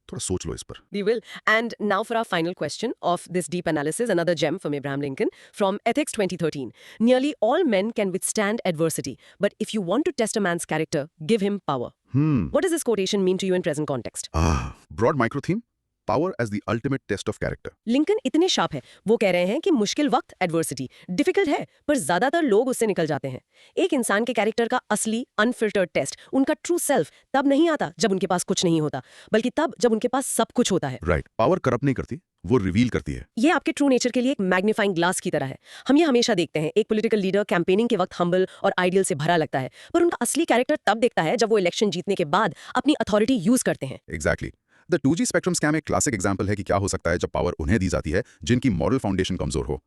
थोड़ा सोच लो इस पर। We will. And now for our final question of this deep analysis, another gem from Abraham Lincoln from Ethics 2013. Nearly all men can withstand adversity, but if you want to test a man's character, give him power. What does this quotation mean to you in present context? Broad micro theme, power as the ultimate test of character. Lincoln इतने sharp है, वो कह रहे हैं कि मुश्किल वक्त adversity difficult है, पर ज्यादातर लोग उससे निकल जाते हैं। एक इंसान के कैरेक्टर का असली अनफिल्टर्ड टेस्ट, उनका ट्रू सेल्फ, तब नहीं आता जब उनके पास कुछ नहीं होता, बल्कि तब जब उनके पास सब कुछ होता है। राइट, पावर करप्ट नहीं करती, वो रिवील करती है। ये आपके ट्रू नेचर के लिए एक मैग्नीफाइंग ग्लास की तरह है। हम ये हमेशा देखते हैं, एक पॉलिटिकल लीडर कैंपेनिंग के वक्त हम्बल और आइडियल से भरा लगता है, पर उनका असली कैरेक्टर तब दिखता है जब वो इलेक्शन जीतने के बाद अपनी अथॉरिटी यूज करते हैं। Exactly. The 2G spectrum scam एक क्लासिक एग्जांपल है कि क्या हो सकता है जब पावर उन्हें दी जाती है जिनकी मॉरल फाउंडेशन कमजोर हो।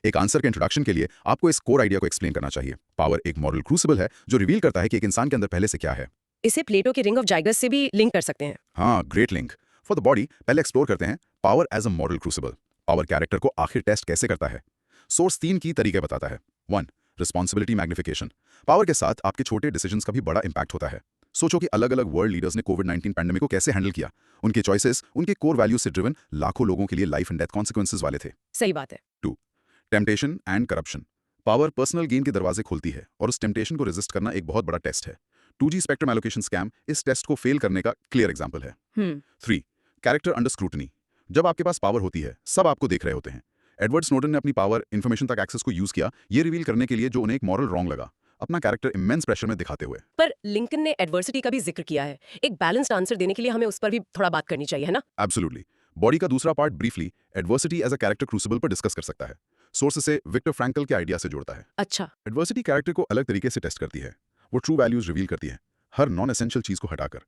एक आंसर के इंट्रोडक्शन के लिए आपको इस कोर आइडिया को एक्सप्लेन करना चाहिए। पावर एक मॉरल क्रूसिबल है जो रिवील करता है कि एक इंसान के अंदर पहले से क्या है। इसे प्लेटो के रिंग ऑफ जाइगस से भी लिंक कर सकते हैं। हाँ, great link. For the body पहले एक्सप्लोर करते हैं power as a moral crucible. Power character को आखिर टेस्ट कैसे करता है। सोर्स 3 की तरीके बताता है। 1. Responsibility magnification. पावर के साथ आपके छोटे डिसीजंस का भी बड़ा इंपैक्ट होता है। सोचो कि अलग अलग वर्ल्ड लीडर्स ने कोविड-19 पैंडेमिक को कैसे हैंडल किया। उनके चॉइसेस उनके कोर वैल्यूज से ड्रिवन लाखों लोगों के लिए लाइफ एंड डेथ कॉन्सिक्वेंसेस वाले थे। सही बात है। 2. Temptation and corruption. Power personal gain के दरवाजे खोलती है और उस टेम्पटेशन को रेजिस्ट करना एक बहुत बड़ा टेस्ट है। 2G स्पेक्ट्रम एलोकेशन स्कैम इस टेस्ट को फेल करने का क्लियर एग्जाम्पल है। 3. Character under scrutiny. जब आपके पास पावर होती है, सब आपको देख रहे होते हैं। एडवर्ड स्नोडन ने अपनी पावर, इन्फॉर्मेशन तक एक्सेस को यूज किया ये रिवील करने के लिए जो उन्हें एक मॉरल रॉन्ग लगा, अपना कैरेक्टर इमेंस प्रेशर में दिखाते हुए। पर लिंकन ने एडवर्सिटी का भी जिक्र किया है। एक बैलेंस्ड आंसर देने के लिए हमें उस पर भी थोड़ा बात करनी चाहिए, है ना? एब्सोल्युटली। बॉडी का दूसरा part briefly adversity as a character crucible पर डिस्कस कर सकता है। सोर्स से विक्टर फ्रैंकल के आइडिया से जोड़ता है। अच्छा। एडवर्सिटी कैरेक्टर को अलग तरीके से टेस्ट करती है। वो ट्रू वैल्यूज रिवील करती है, हर नॉन एसेंशियल चीज को हटाकर।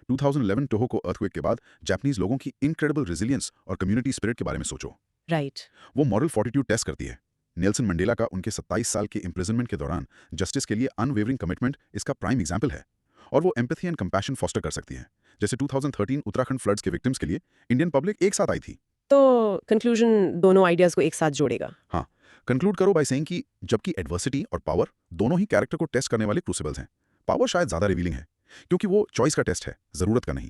2011 टोहोको अर्थक्वेक के बाद जापानीज लोगों की इनक्रेडिबल रेजिलियंस और कम्युनिटी स्पिरिट के बारे में सोचो। राइट। वो मॉरल फॉर्टिट्यूड टेस्ट करती है। नेल्सन मंडेला का उनके 27 साल के इम्प्रिजनमेंट के दौरान जस्टिस के लिए अनवेवरिंग कमिटमेंट इसका प्राइम एग्जाम्पल है। और वो एम्पैथी एंड कंपैशन फॉस्टर कर सकती है, जैसे 2013 उत्तराखंड फ्लड्स के विक्टिम्स के लिए इंडियन पब्लिक एक साथ आई थी। तो कंक्लूजन दोनों आइडियाज को एक साथ जोड़ेगा। हाँ, कंक्लूड करो बाय सेइंग कि जबकि एडवर्सिटी और पावर दोनों ही कैरेक्टर को टेस्ट करने वाले क्रूसिबल्स हैं, पावर शायद ज्यादा रिवीलिंग है क्योंकि वो चॉइस का टेस्ट है, जरूरत का नहीं।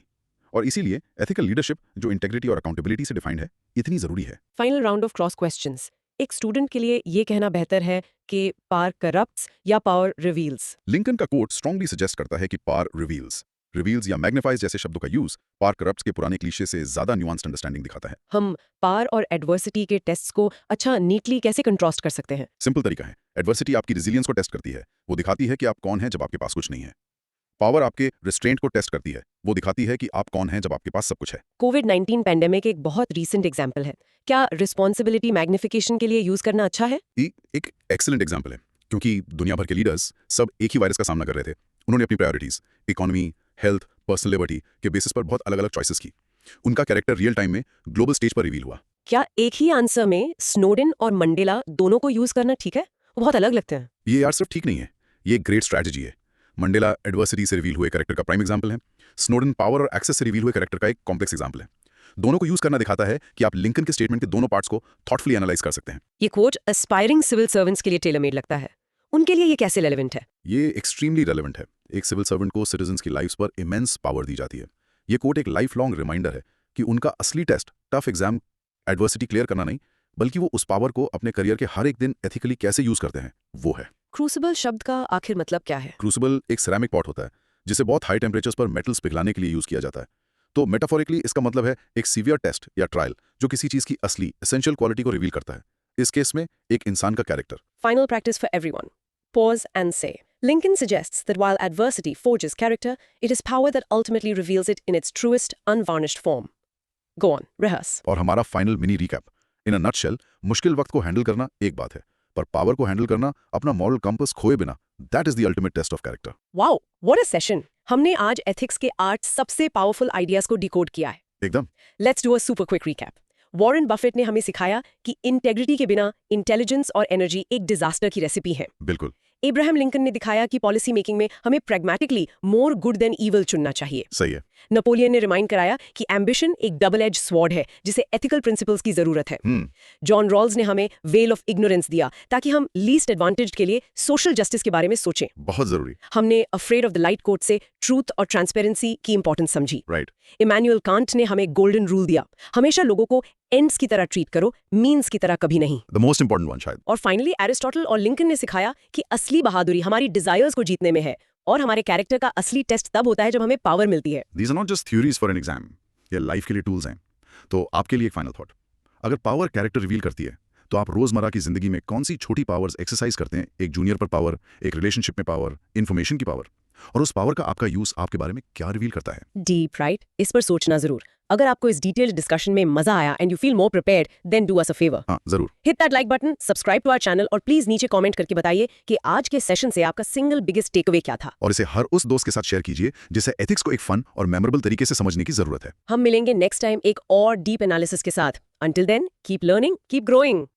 और इसीलिए एथिकल लीडरशिप जो इंटेग्रिटी और अकाउंटेबिलिटी से डिफाइंड है, इतनी जरूरी है। Final round of cross questions. एक स्टूडेंट के लिए ये कहना बेहतर है कि पावर करप्ट्स या पावर रिवील्स। लिंकन का कोट स्ट्रांगली सजेस्ट करता है कि पावर रिवील्स या मैग्निफाइज जैसे शब्दों का यूज पावर करप्ट्स के पुराने क्लीशे से ज्यादा न्यूआंस्ड अंडरस्टैंडिंग दिखाता है। हम पावर और एडवर्सिटी के टेस्ट्स को अच्छा नीटली कैसे कंट्रास्ट कर सकते हैं? सिंपल तरीका है, एडवर्सिटी आपकी रेजिलियंस को टेस्ट करती है, वो दिखाती है कि आप कौन हैं जब आपके पास कुछ नहीं है। पावर आपके रिस्ट्रेंट को टेस्ट करती है, वो दिखाती है कि आप कौन हैं जब आपके पास सब कुछ है। कोविड-19 पैंडेमिक एक बहुत रीसेंट एग्जाम्पल है। क्या रिस्पॉन्सिबिलिटी मैग्निफिकेशन के लिए यूज करना अच्छा है? एक एक्सीलेंट एग्जाम्पल है, क्योंकि दुनिया भर के लीडर्स सब एक ही वायरस का सामना कर रहे थे। उन्होंने अपनी priorities, economy, health, personal liberty के बेसिस पर बहुत अलग अलग चॉइसेस की। उनका कैरेक्टर रियल टाइम में ग्लोबल स्टेज पर रिवील हुआ। क्या एक ही आंसर में स्नोडेन और मंडेला दोनों को यूज करना ठीक है? वो बहुत अलग लगते हैं। ये यार सिर्फ ठीक नहीं है, ये एक ग्रेट स्ट्रैटेजी है। मंडेला एडवर्सिटी से रिवील हुए कैरेक्टर का प्राइम एग्जाम्पल है। स्नोडन पावर और एक्सेस से रिवील हुए कैरेक्टर का एक कॉम्प्लेक्स एग्जाम्पल है। दोनों को यूज करना दिखाता है कि आप लिंकन के स्टेटमेंट के दोनों पार्ट्स को थॉटफुली एनालाइज कर सकते हैं। ये कोट एस्पायरिंग सिविल सर्वेंट्स के लिए टेलर मेड लगता है। उनके लिए ये कैसे रेलेवेंट है? ये एक्सट्रीमली रेलेवेंट है। एक सिविल सर्वेंट को सिटीजन्स की लाइफ्स पर इमेंस पावर दी जाती है। ये कोट एक लाइफ लॉन्ग रिमाइंडर है कि उनका असली test tough exam adversity clear करना नहीं, बल्कि वो उस पावर को अपने करियर के हर एक दिन एथिकली कैसे यूज करते हैं, वो है। क्रूसिबल शब्द का आखिर मतलब क्या है? क्रूसिबल एक सिरेमिक पॉट होता है जिसे बहुत हाई टेम्परेचर्स पर मेटल्स पिघलाने के लिए यूज किया जाता है। तो मेटाफोरिकली इसका मतलब है एक सीवियर टेस्ट या ट्रायल जो किसी चीज की असली एसेंशियल क्वालिटी को रिवील करता है। इस केस में एक इंसान का character. Final practice for everyone. Pause and say. Lincoln suggests that while adversity forges character, it is power that ultimately reveals it in its truest, unvarnished form. Go on, rehearse. और हमारा final mini recap in a nutshell, मुश्किल वक्त को handle करना एक बात है, पर पावर को हैंडल करना अपना मॉरल कंपास खोए बिना, that is the ultimate test of character. Wow, what a session! हमने आज एथिक्स के 8 सबसे पावरफुल आइडियाज को डिकोड किया है। एकदम। Let's do a super quick recap. Warren Buffett ने हमें सिखाया कि इंटेग्रिटी के बिना इंटेलिजेंस और एनर्जी एक डिजास्टर की रेसिपी है। बिल्कुल। इब्राहिम लिंकन ने दिखाया कि पॉलिसी मेकिंग में हमें pragmatically more good than evil चुनना चाहिए। सही है। नेपोलियन ने रिमाइंड कराया कि एम्बिशन एक डबल एज स्वॉर्ड है जिसे एथिकल प्रिंसिपल्स की जरूरत है। जॉन रॉल्स ने हमें वेल ऑफ इग्नोरेंस दिया ताकि हम लीस्ट एडवांटेज के लिए सोशल जस्टिस के बारे में सोचें। बहुत जरूरी। हमने afraid of the light quote से ट्रूथ और ट्रांसपेरेंसी की इंपॉर्टेंस समझी। राइट। इमैनुअल कांट ने हमें गोल्डन रूल दिया, हमेशा लोगों को एंड्स की तरह ट्रीट करो, मीन्स की तरह कभी नहीं। द मोस्ट इंपॉर्टेंट वन शायद। और फाइनली एरिस्टोटल और लिंकन ने सिखाया कि असली बहादुरी हमारी डिजायर्स को जीतने में है और हमारे कैरेक्टर का असली टेस्ट तब होता है जब हमें पावर मिलती है। These are not just theories for an exam, ये लाइफ के लिए टूल्स हैं। तो आपके लिए एक फाइनल थॉट, अगर पावर कैरेक्टर रिवील करती है तो आप रोजमर्रा की जिंदगी में कौन सी छोटी पावर्स एक्सरसाइज करते हैं? एक जूनियर पर पावर, एक रिलेशनशिप में पावर, इन्फॉर्मेशन की पावर, और उस पावर का आपका यूज आपके बारे में क्या रिवील करता है? डीप राइट, इस पर सोचना जरूर। अगर आपको इस डिटेल्ड डिस्कशन में मजा आया and you feel more prepared, then do us a favour. हाँ जरूर। Hit that like button, subscribe to our channel और प्लीज नीचे कमेंट करके बताइए कि आज के सेशन से आपका सिंगल बिगेस्ट टेकअवे क्या था। और इसे हर उस दोस्त के साथ शेयर कीजिए जिसे एथिक्स को एक फन और मेमोरेबल तरीके से समझने की जरूरत है। हम मिलेंगे नेक्स्ट टाइम एक और डीप एनालिसिस के साथ। Until then, keep learning, keep growing.